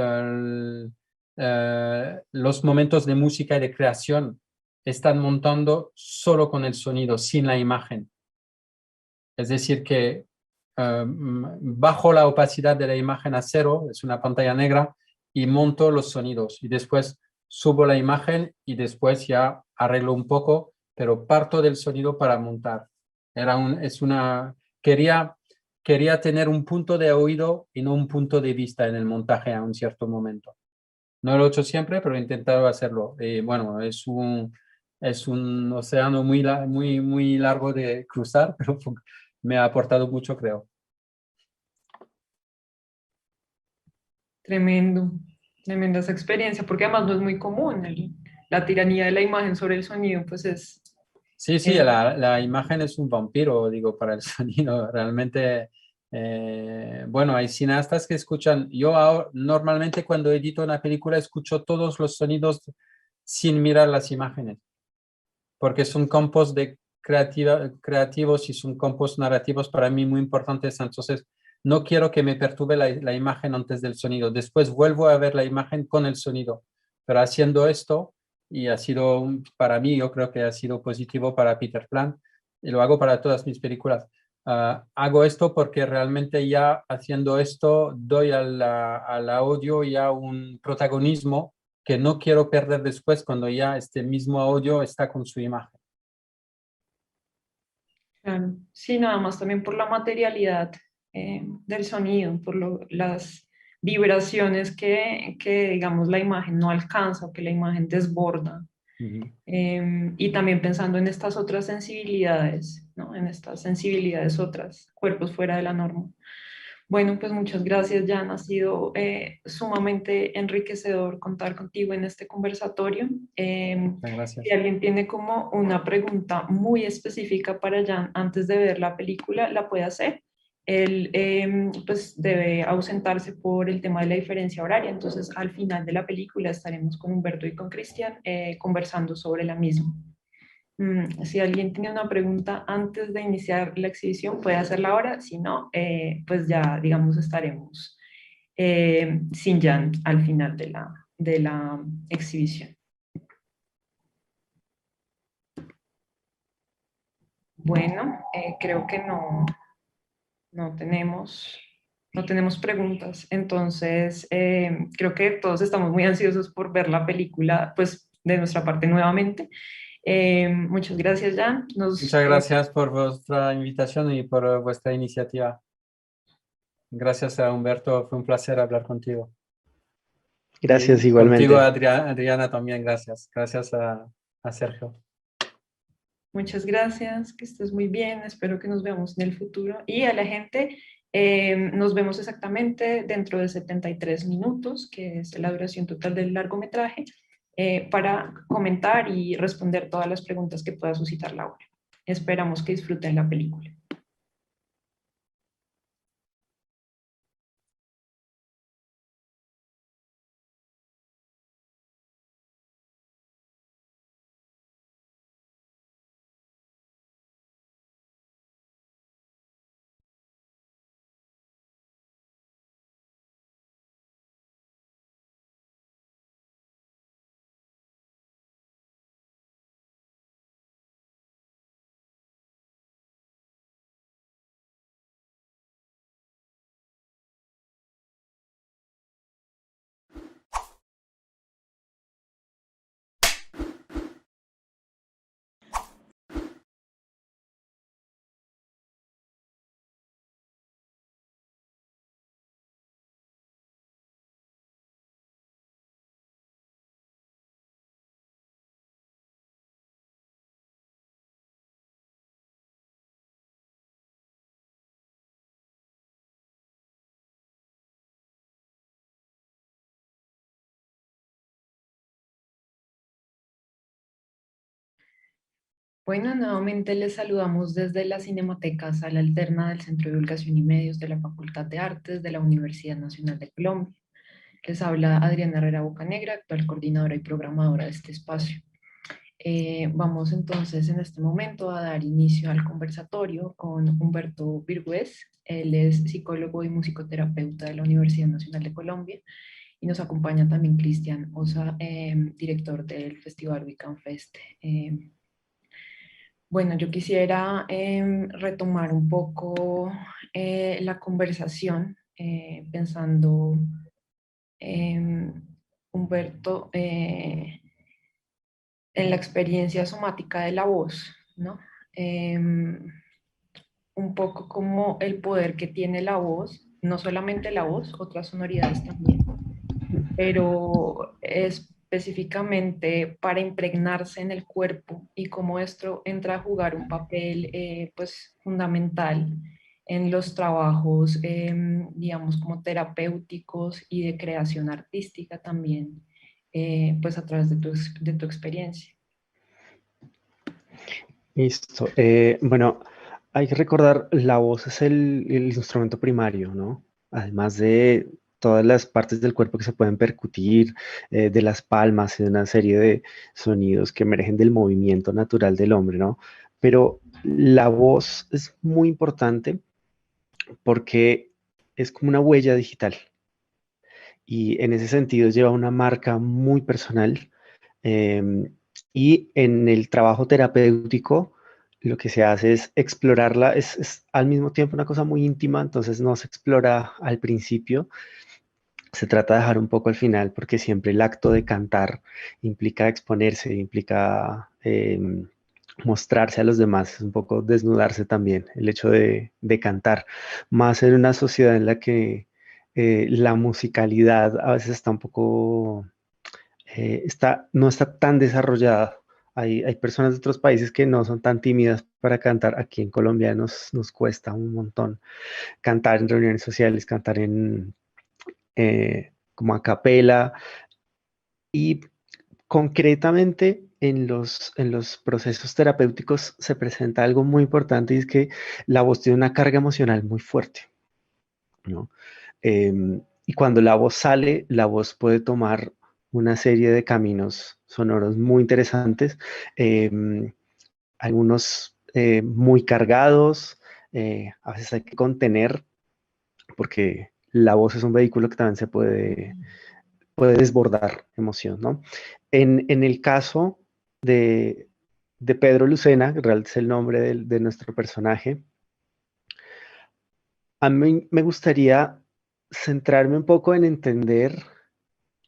D: los momentos de música y de creación están montando solo con el sonido, sin la imagen. Es decir, que bajo la opacidad de la imagen a cero, es una pantalla negra, y monto los sonidos. Y después subo la imagen y después ya arreglo un poco, pero parto del sonido para montar. Quería quería tener un punto de oído y no un punto de vista en el montaje a un cierto momento. No lo he hecho siempre, pero he intentado hacerlo. Bueno, es un océano muy largo de cruzar, pero me ha aportado mucho, creo.
A: Tremendo, tremenda esa experiencia, porque además no es muy común. La tiranía de la imagen sobre el sonido, pues
D: Sí, sí,
A: es
D: la imagen es un vampiro, digo, para el sonido. Realmente, bueno, hay cineastas que escuchan. Yo normalmente cuando edito una película escucho todos los sonidos sin mirar las imágenes, porque son campos de creativos y son campos narrativos para mí muy importantes. Entonces, no quiero que me perturbe la imagen antes del sonido. Después vuelvo a ver la imagen con el sonido. Pero haciendo esto, y ha sido, para mí, yo creo que ha sido positivo para Peter Plan, y lo hago para todas mis películas. Hago esto porque realmente ya haciendo esto doy al audio ya un protagonismo que no quiero perder después cuando ya este mismo audio está con su imagen.
A: claro. Sí, nada más también por la materialidad del sonido, por las vibraciones digamos, la imagen no alcanza o que la imagen desborda.
D: Ujú.
A: Y también pensando en estas otras sensibilidades, ¿no? En estas sensibilidades otras, cuerpos fuera de la norma. Bueno, pues muchas gracias, Jan. Ha sido sumamente enriquecedor contar contigo en este conversatorio.
D: Muchas
A: Si
D: gracias.
A: alguien tiene como una pregunta muy específica para Jan antes de ver la película, la puede hacer. Él pues debe ausentarse por el tema de la diferencia horaria, entonces al final de la película estaremos con Humberto y con Cristian conversando sobre la misma. Si alguien tiene una pregunta antes de iniciar la exhibición, puede hacerla ahora. Si no, pues ya, digamos, estaremos sin Jan al final de la exhibición. Bueno, creo que no tenemos, no tenemos preguntas. Entonces, creo que todos estamos muy ansiosos por ver la película, pues de nuestra parte nuevamente. Muchas gracias, Jan.
D: Muchas gracias por vuestra invitación y por vuestra iniciativa. Gracias a Humberto, fue un placer hablar contigo.
B: Gracias
D: Y contigo,
B: igualmente.
D: Adriana, también gracias. Gracias a Sergio.
A: Muchas gracias, que estés muy bien, espero que nos veamos en el futuro. Y a la gente, nos vemos exactamente dentro de 73 minutos, que es la duración total del largometraje, para comentar y responder todas las preguntas que pueda suscitar Laura. Esperamos que disfruten la película. Bueno, nuevamente les saludamos desde la Cinemateca Sala Alterna del Centro de Divulgación y Medios de la Facultad de Artes de la Universidad Nacional de Colombia. Les habla Adriana Herrera Bocanegra, actual coordinadora y programadora de este espacio. Vamos entonces en este momento a dar inicio al conversatorio con Humberto Virgües. Él es psicólogo y musicoterapeuta de la Universidad Nacional de Colombia y nos acompaña también Cristian Osa, director del Festival We Can Fest. Bueno, yo quisiera retomar un poco la conversación pensando, Humberto, en la experiencia somática de la voz, ¿no? un poco como el poder que tiene la voz, no solamente la voz, otras sonoridades también, pero específicamente para impregnarse en el cuerpo y cómo esto entra a jugar un papel pues fundamental en los trabajos, digamos, como terapéuticos y de creación artística también, pues a través de tu experiencia.
B: Listo. Bueno, hay que recordar, la voz es el instrumento primario, ¿no? Además de todas las partes del cuerpo que se pueden percutir, de las palmas, y de una serie de sonidos que emergen del movimiento natural del hombre, ¿no? Pero la voz es muy importante porque es como una huella digital y en ese sentido lleva una marca muy personal. Y en el trabajo terapéutico lo que se hace es explorarla, es al mismo tiempo una cosa muy íntima, entonces no se explora al principio, se trata de dejar un poco al final, porque siempre el acto de cantar implica exponerse, implica mostrarse a los demás, es un poco desnudarse también, el hecho de cantar, más en una sociedad en la que la musicalidad a veces está un poco no está tan desarrollada. Hay personas de otros países que no son tan tímidas para cantar. Aquí en Colombia nos cuesta un montón cantar en reuniones sociales, cantar como a capela. Y concretamente en los procesos terapéuticos se presenta algo muy importante y es que la voz tiene una carga emocional muy fuerte, ¿no? Y cuando la voz sale, la voz puede tomar una serie de caminos sonoros muy interesantes, algunos muy cargados, a veces hay que contener, porque la voz es un vehículo que también se puede desbordar emoción, ¿no? En el caso de Pedro Lucena, que realmente es el nombre de nuestro personaje, a mí me gustaría centrarme un poco en entender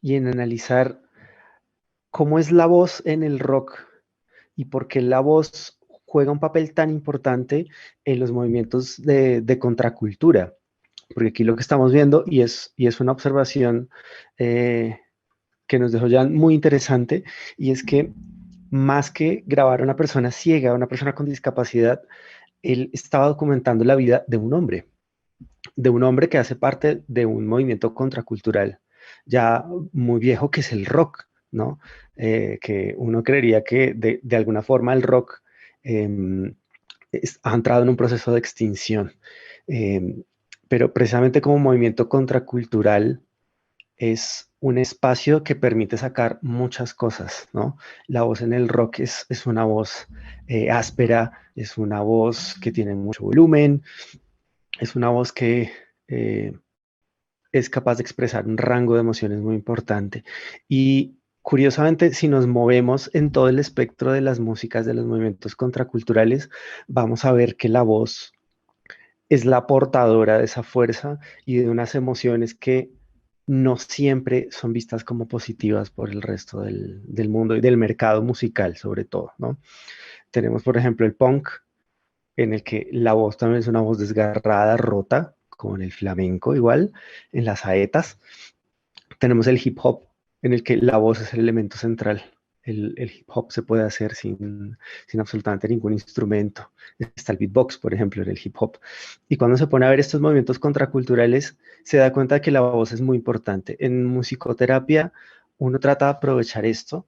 B: y en analizar cómo es la voz en el rock y por qué la voz juega un papel tan importante en los movimientos de contracultura. Porque aquí lo que estamos viendo, y es una observación que nos dejó ya muy interesante, y es que más que grabar a una persona ciega, una persona con discapacidad, él estaba documentando la vida de un hombre que hace parte de un movimiento contracultural ya muy viejo, que es el rock, ¿no? Que uno creería que de alguna forma el rock ha entrado en un proceso de extinción. Eh, pero precisamente como movimiento contracultural es un espacio que permite sacar muchas cosas, ¿no? La voz en el rock es una voz áspera, es una voz que tiene mucho volumen, es una voz que eh, es capaz de expresar un rango de emociones muy importante. Y curiosamente, si nos movemos en todo el espectro de las músicas, de los movimientos contraculturales, vamos a ver que la voz es la portadora de esa fuerza y de unas emociones que no siempre son vistas como positivas por el resto del mundo y del mercado musical, sobre todo, ¿no? Tenemos, por ejemplo, el punk, en el que la voz también es una voz desgarrada, rota, como en el flamenco igual, en las saetas. Tenemos el hip hop, en el que la voz es el elemento central. El hip hop se puede hacer sin absolutamente ningún instrumento. Está el beatbox, por ejemplo, en el hip hop. Y cuando se pone a ver estos movimientos contraculturales, se da cuenta de que la voz es muy importante. En musicoterapia, uno trata de aprovechar esto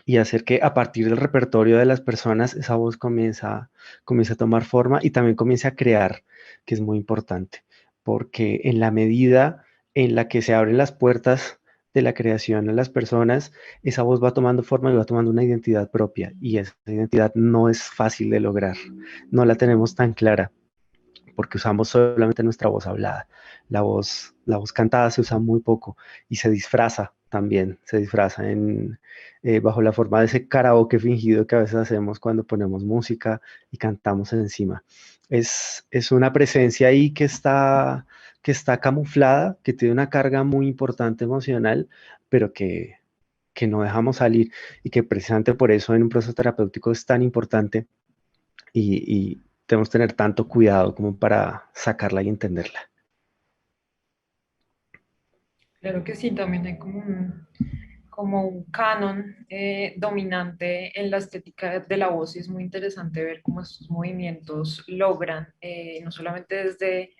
B: y hacer que a partir del repertorio de las personas esa voz comienza a tomar forma y también comienza a crear, que es muy importante, porque en la medida en la que se abren las puertas de la creación a las personas, esa voz va tomando forma y va tomando una identidad propia y esa identidad no es fácil de lograr, no la tenemos tan clara porque usamos solamente nuestra voz hablada. La voz cantada se usa muy poco y se disfraza también, se disfraza bajo la forma de ese karaoke fingido que a veces hacemos cuando ponemos música y cantamos encima. Es una presencia ahí que está camuflada, que tiene una carga muy importante emocional, pero que no dejamos salir y que precisamente por eso en un proceso terapéutico es tan importante y debemos tener tanto cuidado como para sacarla y entenderla.
A: Claro que sí, también hay como un canon dominante en la estética de la voz y es muy interesante ver cómo estos movimientos logran, no solamente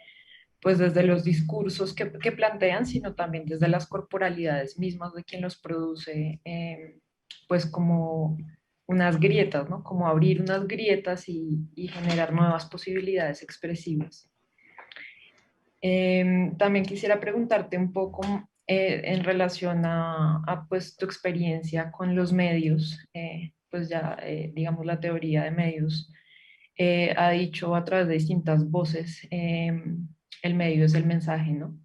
A: pues desde los discursos que plantean, sino también desde las corporalidades mismas de quien los produce, pues como unas grietas, ¿no? Como abrir unas grietas y generar nuevas posibilidades expresivas. También quisiera preguntarte un poco en relación pues, tu experiencia con los medios, pues ya digamos la teoría de medios ha dicho a través de distintas voces, el medio es el mensaje, ¿no?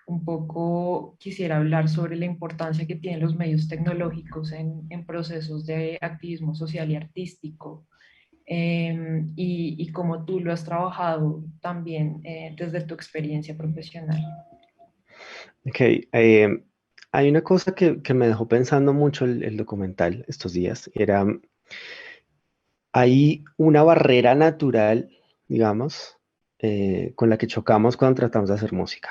A: Un poco quisiera hablar sobre la importancia que tienen los medios tecnológicos en procesos de activismo social y artístico, y cómo tú lo has trabajado también desde tu experiencia profesional.
B: Ok, hay una cosa que me dejó pensando mucho el documental estos días, era, hay una barrera natural, digamos, con la que chocamos cuando tratamos de hacer música.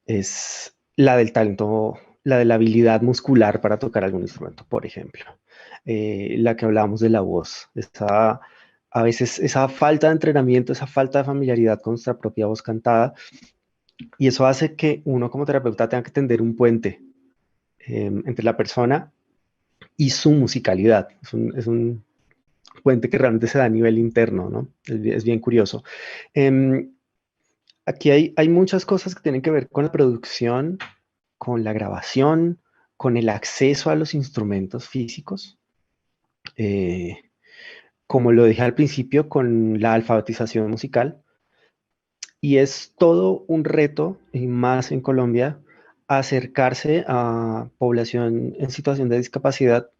B: Es la del talento, la de la habilidad muscular para tocar algún instrumento, por ejemplo. La que hablábamos de la voz, a veces esa falta de entrenamiento, esa falta de familiaridad con nuestra propia voz cantada, y eso hace que uno como terapeuta tenga que tender un puente entre la persona y su musicalidad. Es un puente que realmente se da a nivel interno, ¿no? Es bien curioso. Eh, Aquí hay muchas cosas que tienen que ver con la producción, con la grabación, con el acceso a los instrumentos físicos. eh, Como lo dije al principio, con la alfabetización musical. Y es todo un reto, y más en Colombia, acercarse a población en situación de discapacidad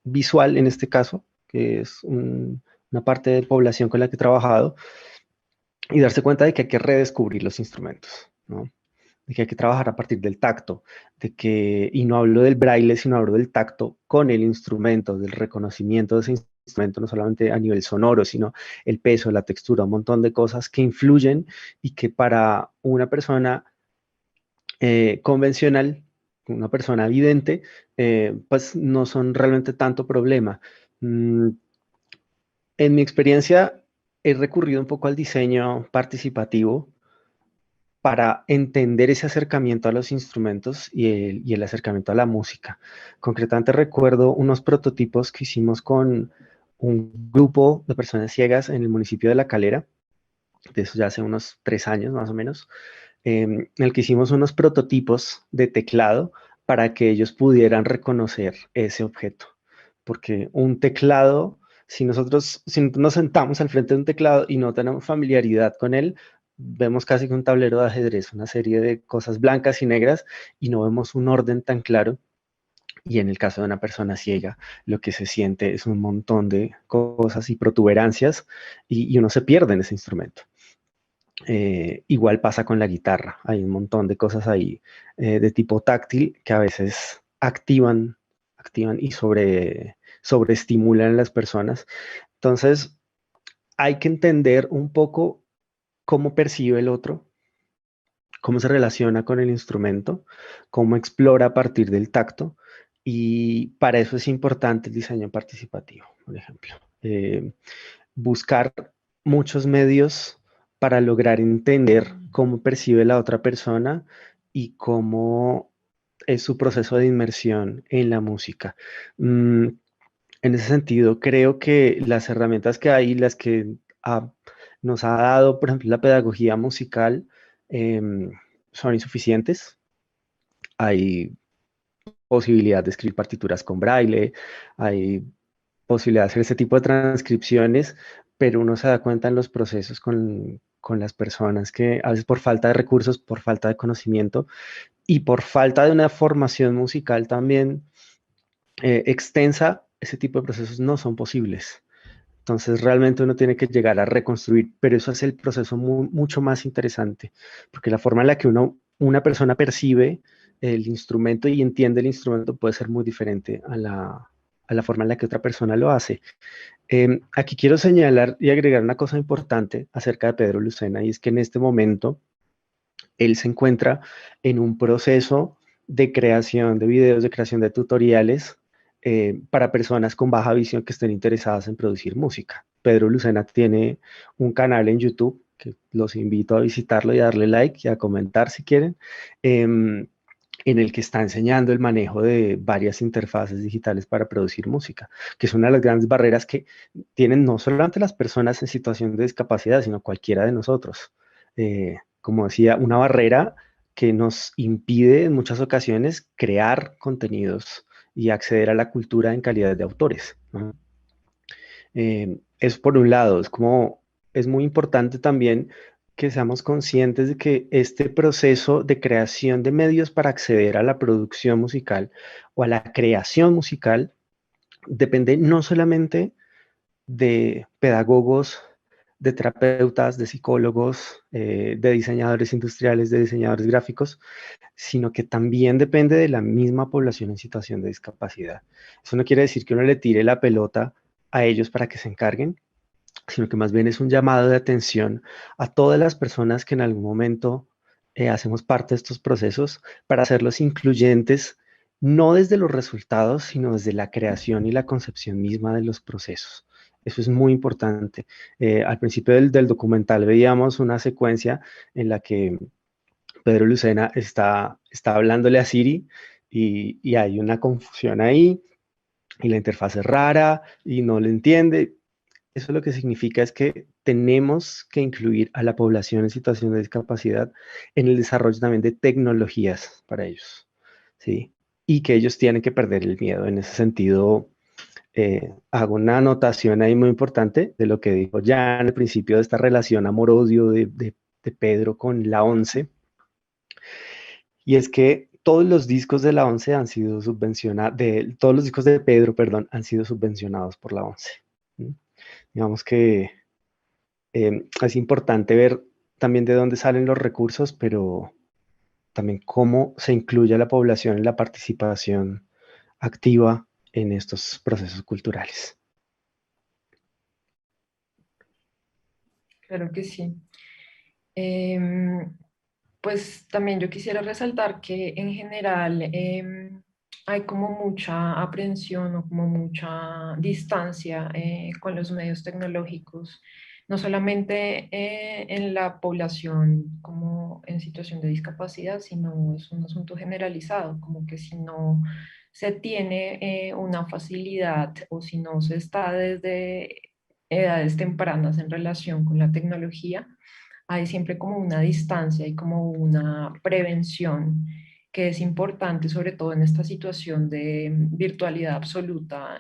B: visual, en este caso, que es una parte de población con la que he trabajado, y darse cuenta de que hay que redescubrir los instrumentos, ¿no? De que hay que trabajar a partir del tacto, y no hablo del braille, sino hablo del tacto con el instrumento, del reconocimiento de ese instrumento, no solamente a nivel sonoro, sino el peso, la textura, un montón de cosas que influyen y que para una persona convencional, una persona vidente, pues no son realmente tanto problema. Mm, en mi experiencia, he recurrido un poco al diseño participativo para entender ese acercamiento a los instrumentos y el acercamiento a la música. Concretamente recuerdo unos prototipos que hicimos con un grupo de personas ciegas en el municipio de La Calera, de eso ya hace unos 3 años más o menos, en el que hicimos unos prototipos de teclado para que ellos pudieran reconocer ese objeto. Porque un teclado, si nos sentamos al frente de un teclado y no tenemos familiaridad con él, vemos casi que un tablero de ajedrez, una serie de cosas blancas y negras, y no vemos un orden tan claro. Y en el caso de una persona ciega, lo que se siente es un montón de cosas y protuberancias, y uno se pierde en ese instrumento. Igual pasa con la guitarra, hay un montón de cosas ahí de tipo táctil que a veces activan y sobreestimulan a las personas. Entonces, hay que entender un poco cómo percibe el otro, cómo se relaciona con el instrumento, cómo explora a partir del tacto, y para eso es importante el diseño participativo, por ejemplo. Buscar muchos medios para lograr entender cómo percibe la otra persona y cómo es su proceso de inmersión en la música. En ese sentido, creo que las herramientas que hay, las que nos ha dado, por ejemplo, la pedagogía musical, son insuficientes. Hay posibilidad de escribir partituras con braille, hay posibilidad de hacer ese tipo de transcripciones, pero uno se da cuenta en los procesos con las personas que a veces por falta de recursos, por falta de conocimiento y por falta de una formación musical también extensa, ese tipo de procesos no son posibles. Entonces realmente uno tiene que llegar a reconstruir, pero eso es el proceso mucho más interesante, porque la forma en la que una persona percibe el instrumento y entiende el instrumento puede ser muy diferente a la forma en la que otra persona lo hace. Aquí quiero señalar y agregar una cosa importante acerca de Pedro Lucena, y es que en este momento él se encuentra en un proceso de creación de videos, de creación de tutoriales para personas con baja visión que estén interesadas en producir música. Pedro Lucena tiene un canal en YouTube que los invito a visitarlo y a darle like y a comentar si quieren, en el que está enseñando el manejo de varias interfaces digitales para producir música, que es una de las grandes barreras que tienen no solamente las personas en situación de discapacidad, sino cualquiera de nosotros. Como decía, una barrera que nos impide en muchas ocasiones crear contenidos y acceder a la cultura en calidad de autores, ¿no? Es por un lado, es muy importante también que seamos conscientes de que este proceso de creación de medios para acceder a la producción musical o a la creación musical depende no solamente de pedagogos, de terapeutas, de psicólogos, de diseñadores industriales, de diseñadores gráficos, sino que también depende de la misma población en situación de discapacidad. Eso no quiere decir que uno le tire la pelota a ellos para que se encarguen, sino que más bien es un llamado de atención a todas las personas que en algún momento hacemos parte de estos procesos para hacerlos incluyentes, no desde los resultados, sino desde la creación y la concepción misma de los procesos. Eso es muy importante. Al principio del documental veíamos una secuencia en la que Pedro Lucena está hablándole a Siri y hay una confusión ahí y la interfaz es rara y no le entiende. Eso lo que significa es que tenemos que incluir a la población en situación de discapacidad en el desarrollo también de tecnologías para ellos, ¿sí? Y que ellos tienen que perder el miedo. En ese sentido, hago una anotación ahí muy importante de lo que dijo ya al principio de esta relación amor-odio de Pedro con la ONCE, y es que todos los discos de la ONCE han sido subvencionados, todos los discos de Pedro, perdón, han sido subvencionados por la ONCE. ¿Sí? Digamos que es importante ver también de dónde salen los recursos, pero también cómo se incluye a la población en la participación activa en estos procesos culturales.
A: Claro que sí. Em, pues también yo quisiera resaltar que en general hay como mucha aprehensión o como mucha distancia con los medios tecnológicos, no solamente en la población como en situación de discapacidad, sino es un asunto generalizado, como que si no se tiene una facilidad o si no se está desde edades tempranas en relación con la tecnología, hay siempre como una distancia y como una prevención que es importante, sobre todo en esta situación de virtualidad absoluta,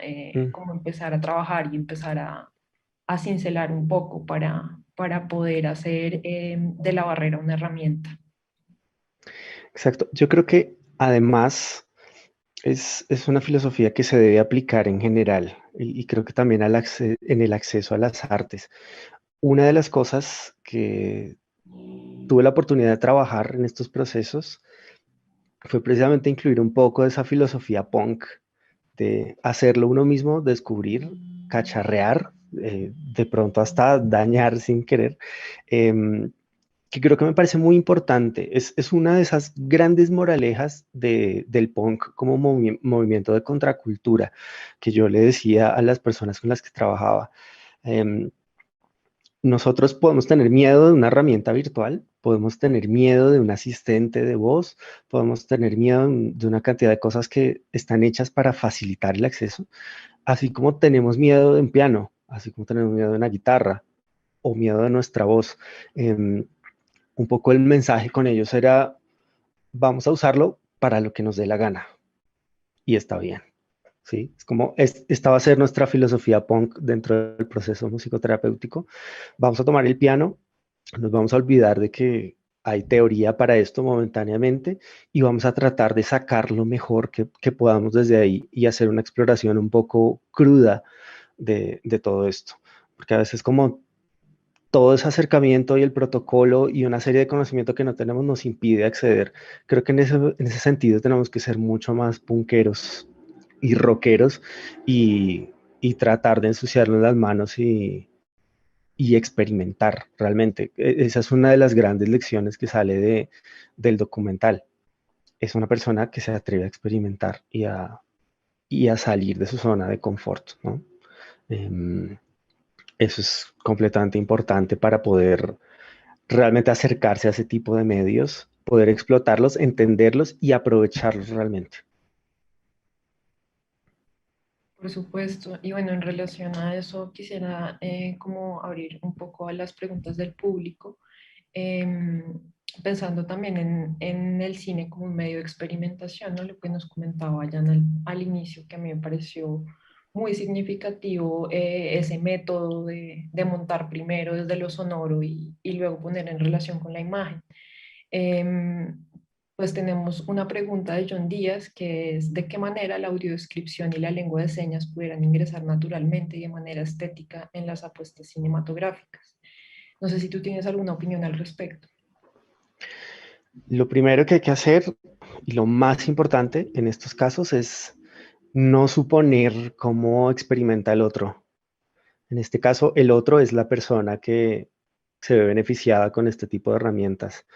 A: como empezar a trabajar y empezar a cincelar un poco para poder hacer de la barrera una herramienta.
B: Exacto. Yo creo que además es una filosofía que se debe aplicar en general y creo que también en el acceso a las artes. Una de las cosas que tuve la oportunidad de trabajar en estos procesos fue precisamente incluir un poco de esa filosofía punk, de hacerlo uno mismo, descubrir, cacharrear, de pronto hasta dañar sin querer, que creo que me parece muy importante. Es una de esas grandes moralejas del punk como movimiento de contracultura que yo le decía a las personas con las que trabajaba. Nosotros podemos tener miedo de una herramienta virtual, podemos tener miedo de un asistente de voz, podemos tener miedo de una cantidad de cosas que están hechas para facilitar el acceso, así como tenemos miedo de un piano, así como tenemos miedo de una guitarra o miedo de nuestra voz. Un poco el mensaje con ellos era, vamos a usarlo para lo que nos dé la gana y está bien. ¿Sí? Es como, esta va a ser nuestra filosofía punk dentro del proceso musicoterapéutico. Vamos a tomar el piano, nos vamos a olvidar de que hay teoría para esto momentáneamente y vamos a tratar de sacar lo mejor que podamos desde ahí y hacer una exploración un poco cruda de todo esto. Porque a veces como todo ese acercamiento y el protocolo y una serie de conocimiento que no tenemos nos impide acceder. Creo que en ese sentido tenemos que ser mucho más punkeros y rockeros y tratar de ensuciarnos las manos y experimentar realmente. Esa es una de las grandes lecciones que sale del documental. Es una persona que se atreve a experimentar y a salir de su zona de confort, ¿no? Eso es completamente importante para poder realmente acercarse a ese tipo de medios, poder explotarlos, entenderlos y aprovecharlos realmente.
A: Por supuesto. Y bueno, en relación a eso, quisiera como abrir un poco a las preguntas del público, em, pensando también en el cine como un medio de experimentación, ¿no? Lo que nos comentaba Jan al inicio, que a mí me pareció muy significativo, ese método de montar primero desde lo sonoro y luego poner en relación con la imagen. Em, pues tenemos una pregunta de John Díaz, que es ¿de qué manera la audiodescripción y la lengua de señas pudieran ingresar naturalmente y de manera estética en las apuestas cinematográficas? No sé si tú tienes alguna opinión al respecto.
B: Lo primero que hay que hacer y lo más importante en estos casos es no suponer cómo experimenta el otro. En este caso, el otro es la persona que se ve beneficiada con este tipo de herramientas.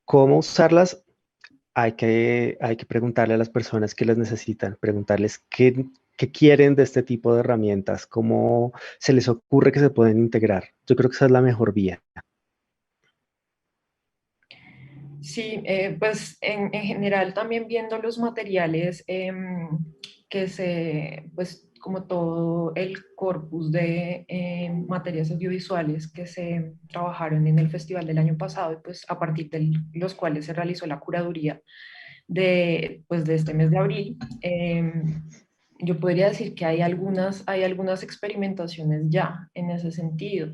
B: ¿Cómo usarlas? Hay que preguntarle a las personas que las necesitan, preguntarles qué quieren de este tipo de herramientas, cómo se les ocurre que se pueden integrar. Yo creo que esa es la mejor vía.
A: Sí, pues en general también viendo los materiales que pues como todo el corpus de materias audiovisuales que se trabajaron en el festival del año pasado, y pues a partir de los cuales se realizó la curaduría pues de este mes de abril, yo podría decir que hay algunas experimentaciones ya en ese sentido,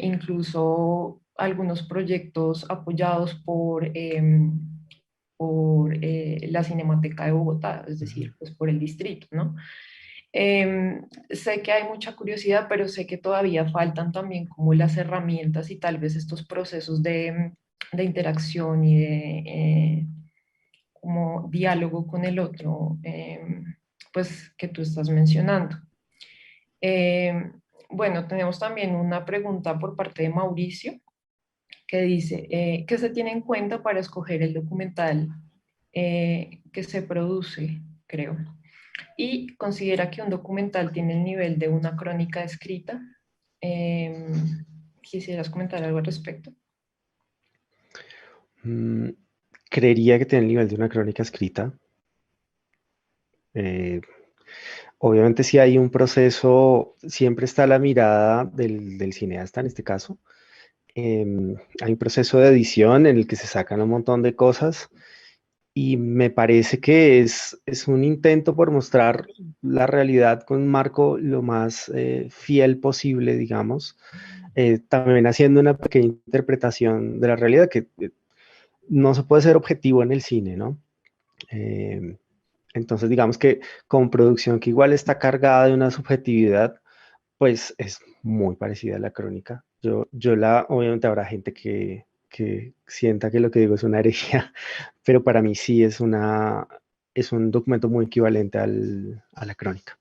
A: incluso algunos proyectos apoyados por la Cinemateca de Bogotá, es decir, pues por el distrito, ¿no? Sé que hay mucha curiosidad, pero sé que todavía faltan también como las herramientas y tal vez estos procesos de interacción y de como diálogo con el otro, pues que tú estás mencionando. Eh, bueno, tenemos también una pregunta por parte de Mauricio que dice, ¿qué se tiene en cuenta para escoger el documental que se produce, creo? Y considera que un documental tiene el nivel de una crónica escrita. Eh, ¿Quisieras comentar algo al respecto?
B: Mm, Creería que tiene el nivel de una crónica escrita. Eh, Obviamente si hay un proceso, siempre está la mirada del cineasta en este caso. Hay un proceso de edición en el que se sacan un montón de cosas y me parece que es un intento por mostrar la realidad con un marco lo más fiel posible, digamos. También haciendo una pequeña interpretación de la realidad que no se puede ser objetivo en el cine, ¿no? Eh, entonces, digamos que con producción que igual está cargada de una subjetividad, pues es muy parecida a la crónica. Obviamente habrá gente que sienta que lo que digo es una herejía, pero para mí sí es un documento muy equivalente a la crónica.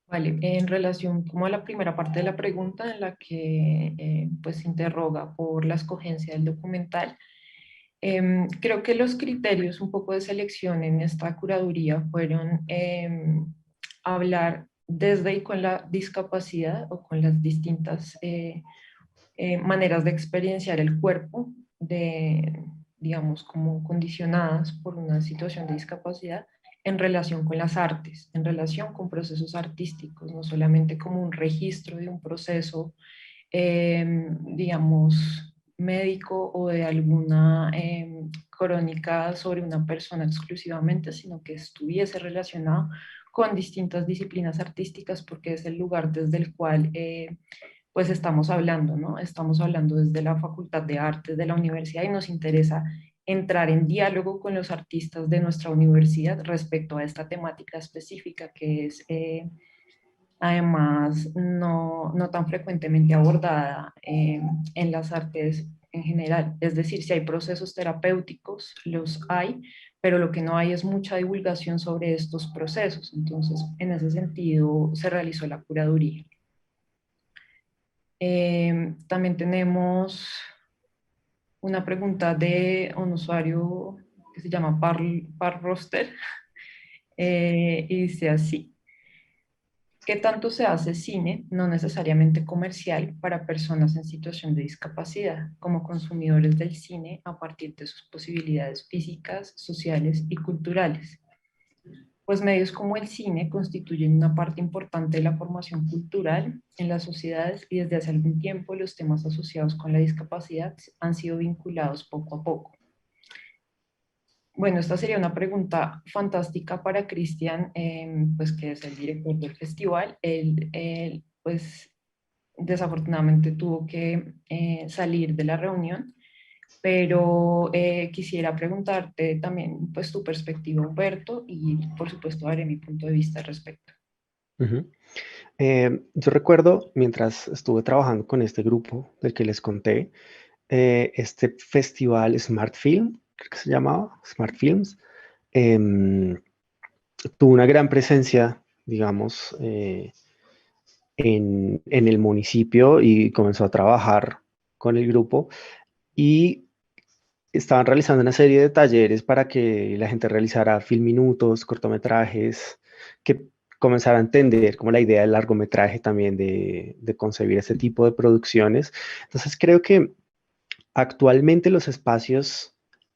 A: Vale, en relación como a la primera parte de la pregunta en la que pues se interroga por la escogencia del documental, creo que los criterios un poco de selección en esta curaduría fueron hablar desde y con la discapacidad o con las distintas maneras de experienciar el cuerpo, digamos, como condicionadas por una situación de discapacidad en relación con las artes, en relación con procesos artísticos, no solamente como un registro de un proceso, digamos, médico o de alguna crónica sobre una persona exclusivamente, sino que estuviese relacionado con distintas disciplinas artísticas porque es el lugar desde el cual pues estamos hablando, ¿no? Estamos hablando desde la Facultad de Artes de la universidad y nos interesa entrar en diálogo con los artistas de nuestra universidad respecto a esta temática específica que es además no tan frecuentemente abordada en las artes en general. Es decir, si hay procesos terapéuticos, los hay, pero lo que no hay es mucha divulgación sobre estos procesos. Entonces, en ese sentido, se realizó la curaduría. También tenemos una pregunta de un usuario que se llama Parroster, y dice así: ¿qué tanto se hace cine, no necesariamente comercial, para personas en situación de discapacidad, como consumidores del cine a partir de sus posibilidades físicas, sociales y culturales? Pues medios como el cine constituyen una parte importante de la formación cultural en las sociedades, y desde hace algún tiempo los temas asociados con la discapacidad han sido vinculados poco a poco. Bueno, esta sería una pregunta fantástica para Cristian, pues que es el director del festival. Él, pues desafortunadamente tuvo que salir de la reunión, pero quisiera preguntarte también pues tu perspectiva, Humberto, y por supuesto daré mi punto de vista al respecto.
B: Yo recuerdo, mientras estuve trabajando con este grupo del que les conté, este festival Smart Film, creo que se llamaba, Smart Films, tuvo una gran presencia, digamos, en el municipio, y comenzó a trabajar con el grupo, y estaban realizando una serie de talleres para que la gente realizara filminutos, cortometrajes, que comenzara a entender como la idea del largometraje también, de concebir ese tipo de producciones. Entonces creo que actualmente los espacios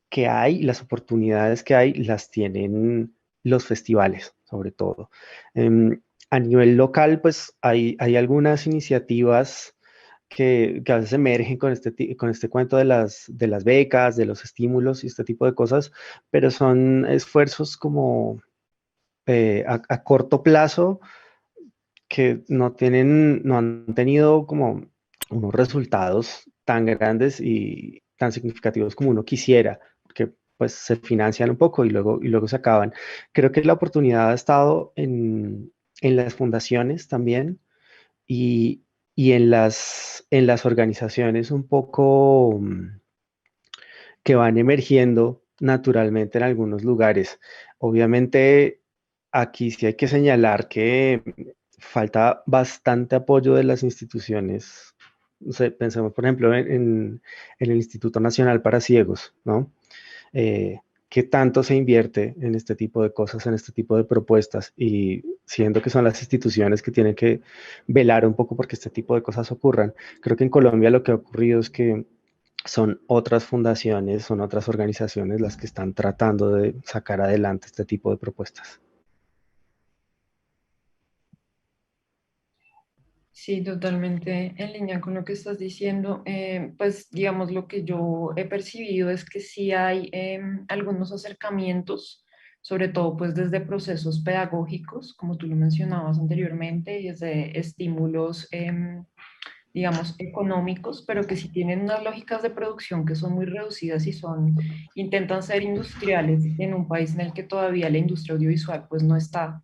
B: que hay, las oportunidades que hay, las tienen los festivales, sobre todo. A nivel local, pues hay algunas iniciativas que a veces emergen con este cuento de las becas, de los estímulos y este tipo de cosas, pero son esfuerzos como a corto plazo, que no han tenido como unos resultados tan grandes y tan significativos como uno quisiera, porque pues se financian un poco y luego se acaban. Creo que la oportunidad ha estado en las fundaciones también, y, y en las organizaciones un poco que van emergiendo naturalmente en algunos lugares. Obviamente, aquí sí hay que señalar que falta bastante apoyo de las instituciones. No sé, pensemos, por ejemplo, en el Instituto Nacional para Ciegos, ¿no? ¿Qué tanto se invierte en este tipo de cosas, en este tipo de propuestas? Y siendo que son las instituciones que tienen que velar un poco porque este tipo de cosas ocurran. Creo que en Colombia lo que ha ocurrido es que son otras fundaciones, son otras organizaciones las que están tratando de sacar adelante este tipo de propuestas.
A: Sí, totalmente en línea con lo que estás diciendo. Pues digamos, lo que yo he percibido es que sí hay algunos acercamientos, sobre todo pues desde procesos pedagógicos, como tú lo mencionabas anteriormente, y desde estímulos, digamos, económicos, pero que sí tienen unas lógicas de producción que son muy reducidas y intentan ser industriales en un país en el que todavía la industria audiovisual pues no está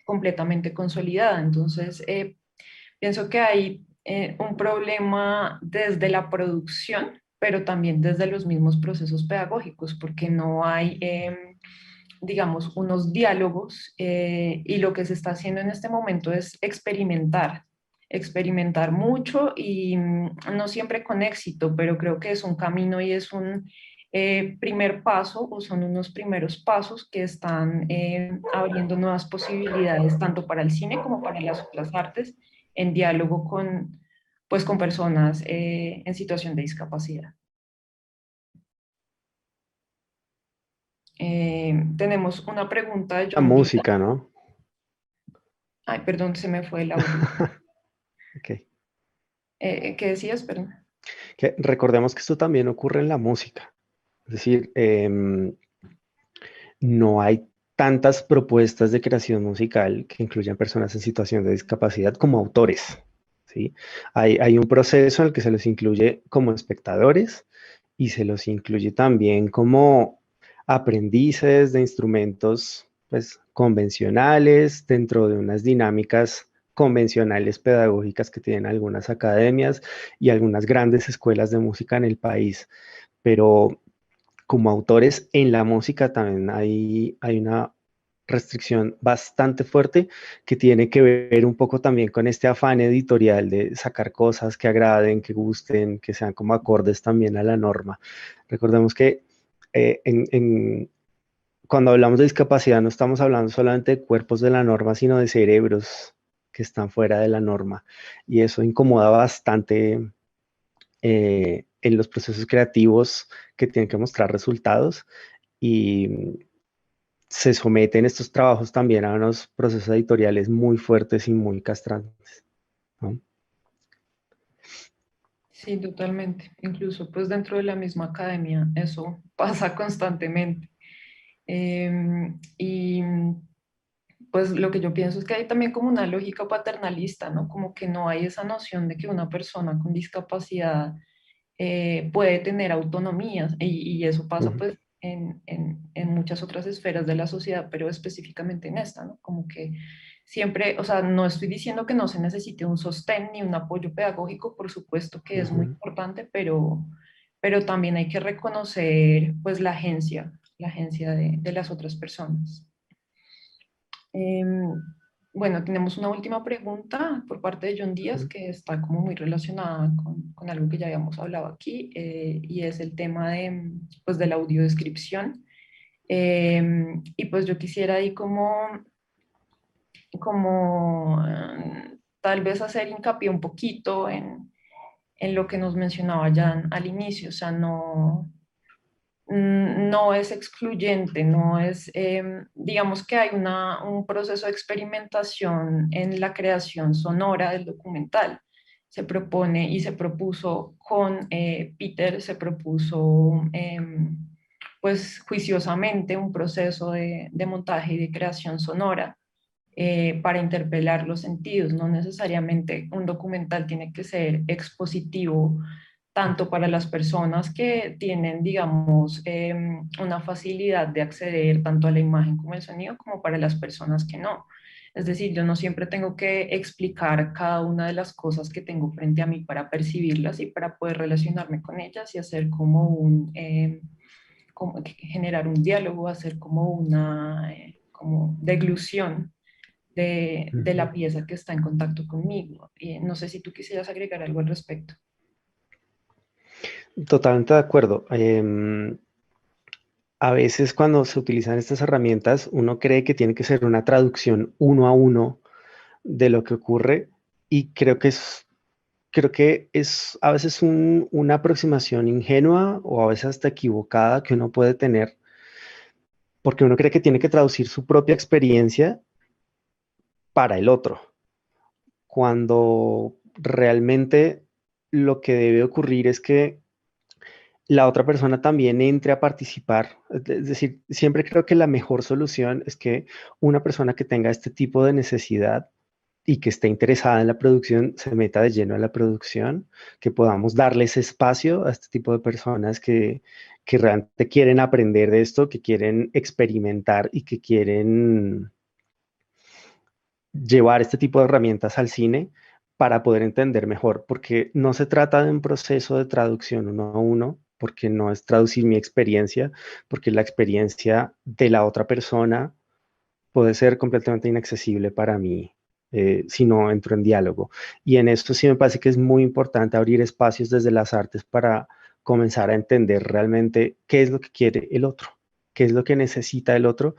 A: completamente consolidada. Entonces, pienso que hay un problema desde la producción, pero también desde los mismos procesos pedagógicos, porque no hay, digamos, unos diálogos, y lo que se está haciendo en este momento es experimentar mucho y no siempre con éxito, pero creo que es un camino y es un primer paso, o son unos primeros pasos que están abriendo nuevas posibilidades tanto para el cine como para las otras artes, en diálogo con, pues, con personas en situación de discapacidad. Tenemos una pregunta de
B: La
A: John Villa.
B: música, ¿no?
A: Ay, perdón, se me fue el audio.
B: Ok.
A: ¿Qué decías? Perdón.
B: Que recordemos que esto también ocurre en la música. Es decir, no hay tantas propuestas de creación musical que incluyan personas en situación de discapacidad como autores, ¿sí? Hay un proceso en el que se los incluye como espectadores, y se los incluye también como aprendices de instrumentos, pues, convencionales, dentro de unas dinámicas convencionales pedagógicas que tienen algunas academias y algunas grandes escuelas de música en el país. Pero como autores en la música también hay una restricción bastante fuerte que tiene que ver un poco también con este afán editorial de sacar cosas que agraden, que gusten, que sean como acordes también a la norma. Recordemos que cuando hablamos de discapacidad no estamos hablando solamente de cuerpos de la norma, sino de cerebros que están fuera de la norma. Y eso incomoda bastante en los procesos creativos que tienen que mostrar resultados y se someten estos trabajos también a unos procesos editoriales muy fuertes y muy castrantes, ¿no?
A: Sí, totalmente. Incluso pues dentro de la misma academia eso pasa constantemente. Y pues lo que yo pienso es que hay también como una lógica paternalista, ¿no? Como que no hay esa noción de que una persona con discapacidad puede tener autonomía y eso pasa
B: Ujú.
A: pues en muchas otras esferas de la sociedad, pero específicamente en esta, ¿no? Como que siempre, o sea, no estoy diciendo que no se necesite un sostén ni un apoyo pedagógico, por supuesto que es muy
B: Ujú.
A: importante, pero también hay que reconocer pues la agencia de las otras personas. Em, bueno, tenemos una última pregunta por parte de John Díaz
B: Ujú.
A: que está como muy relacionada con algo que ya habíamos hablado aquí y es el tema pues, de la audiodescripción. Y pues yo quisiera ahí como tal vez hacer hincapié un poquito en lo que nos mencionaba Jan al inicio, o sea, no es excluyente, no es, digamos que hay un proceso de experimentación en la creación sonora del documental. Se propone y se propuso con Peter, se propuso pues juiciosamente un proceso de montaje y de creación sonora para interpelar los sentidos. No necesariamente un documental tiene que ser expositivo tanto para las personas que tienen, digamos, una facilidad de acceder tanto a la imagen como al sonido, como para las personas que no. Es decir, yo no siempre tengo que explicar cada una de las cosas que tengo frente a mí para percibirlas y para poder relacionarme con ellas y hacer como generar un diálogo, hacer como una como deglución de
B: Ujú.
A: la pieza que está en contacto conmigo. No sé si tú quisieras agregar algo al respecto.
B: Totalmente de acuerdo. A veces cuando se utilizan estas herramientas, uno cree que tiene que ser una traducción uno a uno de lo que ocurre y creo que es a veces una aproximación ingenua o a veces hasta equivocada que uno puede tener porque uno cree que tiene que traducir su propia experiencia para el otro, cuando realmente lo que debe ocurrir es que la otra persona también entre a participar. Es decir, siempre creo que la mejor solución es que una persona que tenga este tipo de necesidad y que esté interesada en la producción se meta de lleno a la producción, que podamos darle ese espacio a este tipo de personas que realmente quieren aprender de esto, que quieren experimentar y que quieren llevar este tipo de herramientas al cine para poder entender mejor, porque no se trata de un proceso de traducción uno a uno, porque no es traducir mi experiencia, porque la experiencia de la otra persona puede ser completamente inaccesible para mí si no entro en diálogo. Y en esto sí me parece que es muy importante abrir espacios desde las artes para comenzar a entender realmente qué es lo que quiere el otro, qué es lo que necesita el otro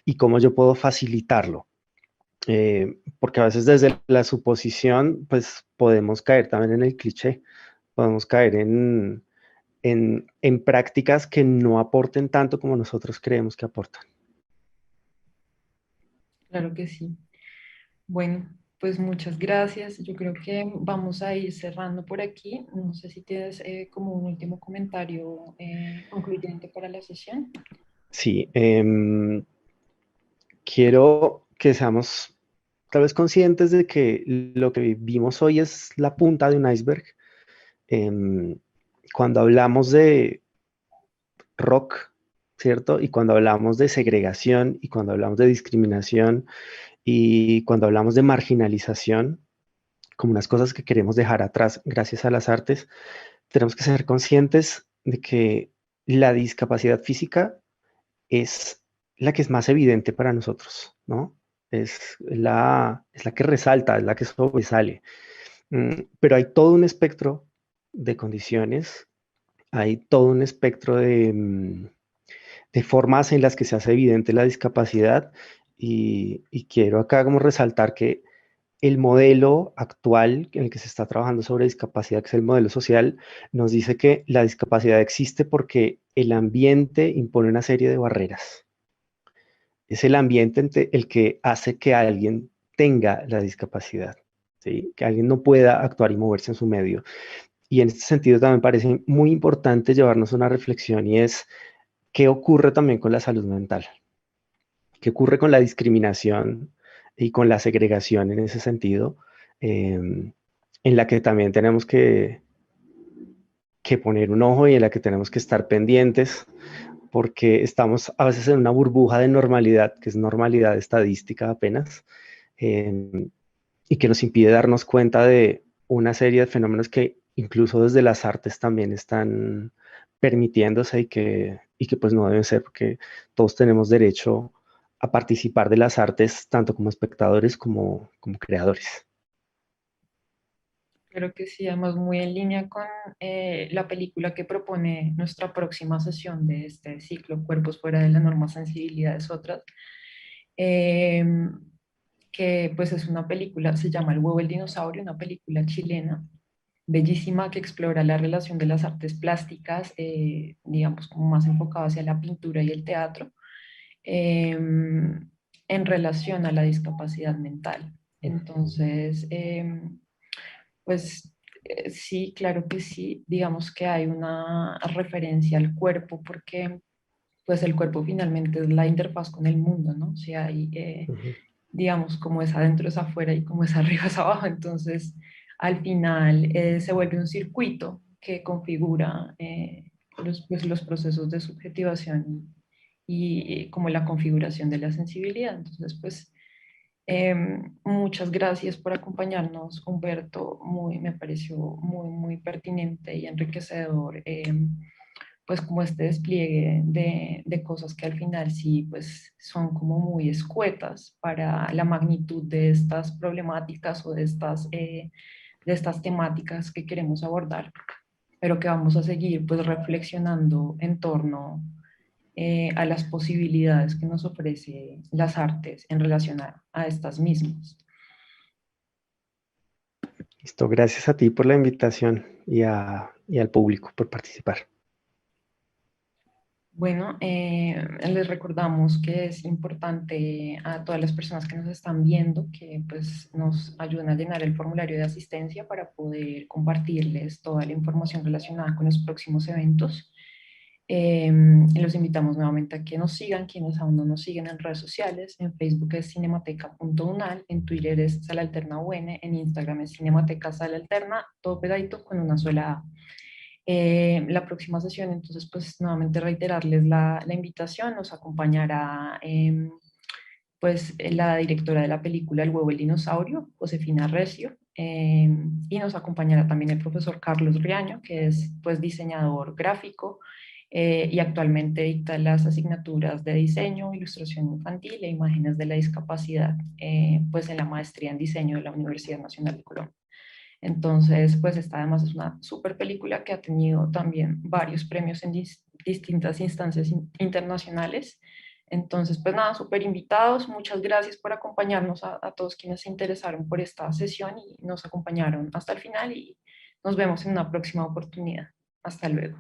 B: y cómo yo puedo facilitarlo. Porque a veces desde la suposición, pues podemos caer también en el cliché, podemos caer en prácticas que no aporten tanto como nosotros creemos que aportan.
A: Claro que sí. Bueno, pues muchas gracias. Yo creo que vamos a ir cerrando por aquí. No sé si tienes como un último comentario concluyente para la sesión.
B: Sí, quiero que seamos tal vez conscientes de que lo que vimos hoy es la punta de un iceberg. Em, Cuando hablamos de rock, ¿cierto? Y cuando hablamos de segregación y cuando hablamos de discriminación y cuando hablamos de marginalización, como unas cosas que queremos dejar atrás gracias a las artes, tenemos que ser conscientes de que la discapacidad física es la que es más evidente para nosotros, ¿no? Es la que resalta, es la que sobresale. Pero hay todo un espectro de condiciones, hay todo un espectro de formas en las que se hace evidente la discapacidad y quiero acá como resaltar que el modelo actual en el que se está trabajando sobre discapacidad, que es el modelo social, nos dice que la discapacidad existe porque el ambiente impone una serie de barreras. Es el ambiente el que hace que alguien tenga la discapacidad, ¿sí? Que alguien no pueda actuar y moverse en su medio. Y en este sentido también parece muy importante llevarnos a una reflexión y es qué ocurre también con la salud mental, qué ocurre con la discriminación y con la segregación en ese sentido, en la que también tenemos que poner un ojo y en la que tenemos que estar pendientes porque estamos a veces en una burbuja de normalidad, que es normalidad estadística apenas, eh, y que nos impide darnos cuenta de una serie de fenómenos que incluso desde las artes también están permitiéndose y que pues no deben ser, porque todos tenemos derecho a participar de las artes tanto como espectadores como creadores.
A: Creo que sí, además muy en línea con la película que propone nuestra próxima sesión de este ciclo, Cuerpos fuera de la norma, sensibilidades otras, eh, que pues es una película, se llama El huevo del dinosaurio, una película chilena, bellísima, que explora la relación de las artes plásticas, digamos, como más enfocada hacia la pintura y el teatro, en relación a la discapacidad mental. Entonces, pues sí, claro que sí. Digamos que hay una referencia al cuerpo porque pues el cuerpo finalmente es la interfaz con el mundo, ¿no? O sea, hay,
B: Ujú.
A: digamos, como es adentro es afuera y como es arriba es abajo. Entonces, al final se vuelve un circuito que configura pues, los procesos de subjetivación y como la configuración de la sensibilidad. Entonces, pues muchas gracias por acompañarnos, Humberto. Me pareció muy pertinente y enriquecedor, pues como este despliegue de cosas que al final sí, pues son como muy escuetas para la magnitud de estas problemáticas o de estas temáticas que queremos abordar, pero que vamos a seguir pues reflexionando en torno a las posibilidades que nos ofrece las artes en relación a estas mismas.
B: Listo, gracias a ti por la invitación y al público por participar.
A: Bueno, les recordamos que es importante a todas las personas que nos están viendo que pues, nos ayuden a llenar el formulario de asistencia para poder compartirles toda la información relacionada con los próximos eventos. Los invitamos nuevamente a que nos sigan, quienes aún no nos siguen en redes sociales. En Facebook es cinemateca.unal, en Twitter es Sala Alterna UN, en Instagram es Cinemateca Sala Alterna, todo pegadito con una sola A. La próxima sesión, entonces, pues nuevamente reiterarles la invitación, nos acompañará pues la directora de la película El huevo el dinosaurio, Josefina Recio, y nos acompañará también el profesor Carlos Riaño, que es pues diseñador gráfico y actualmente dicta las asignaturas de diseño, ilustración infantil e imágenes de la discapacidad, pues en la maestría en diseño de la Universidad Nacional de Colombia. Entonces, pues esta además es una súper película que ha tenido también varios premios en distintas instancias internacionales. Entonces, pues nada, súper invitados. Muchas gracias por acompañarnos a todos quienes se interesaron por esta sesión y nos acompañaron hasta el final y nos vemos en una próxima oportunidad. Hasta luego.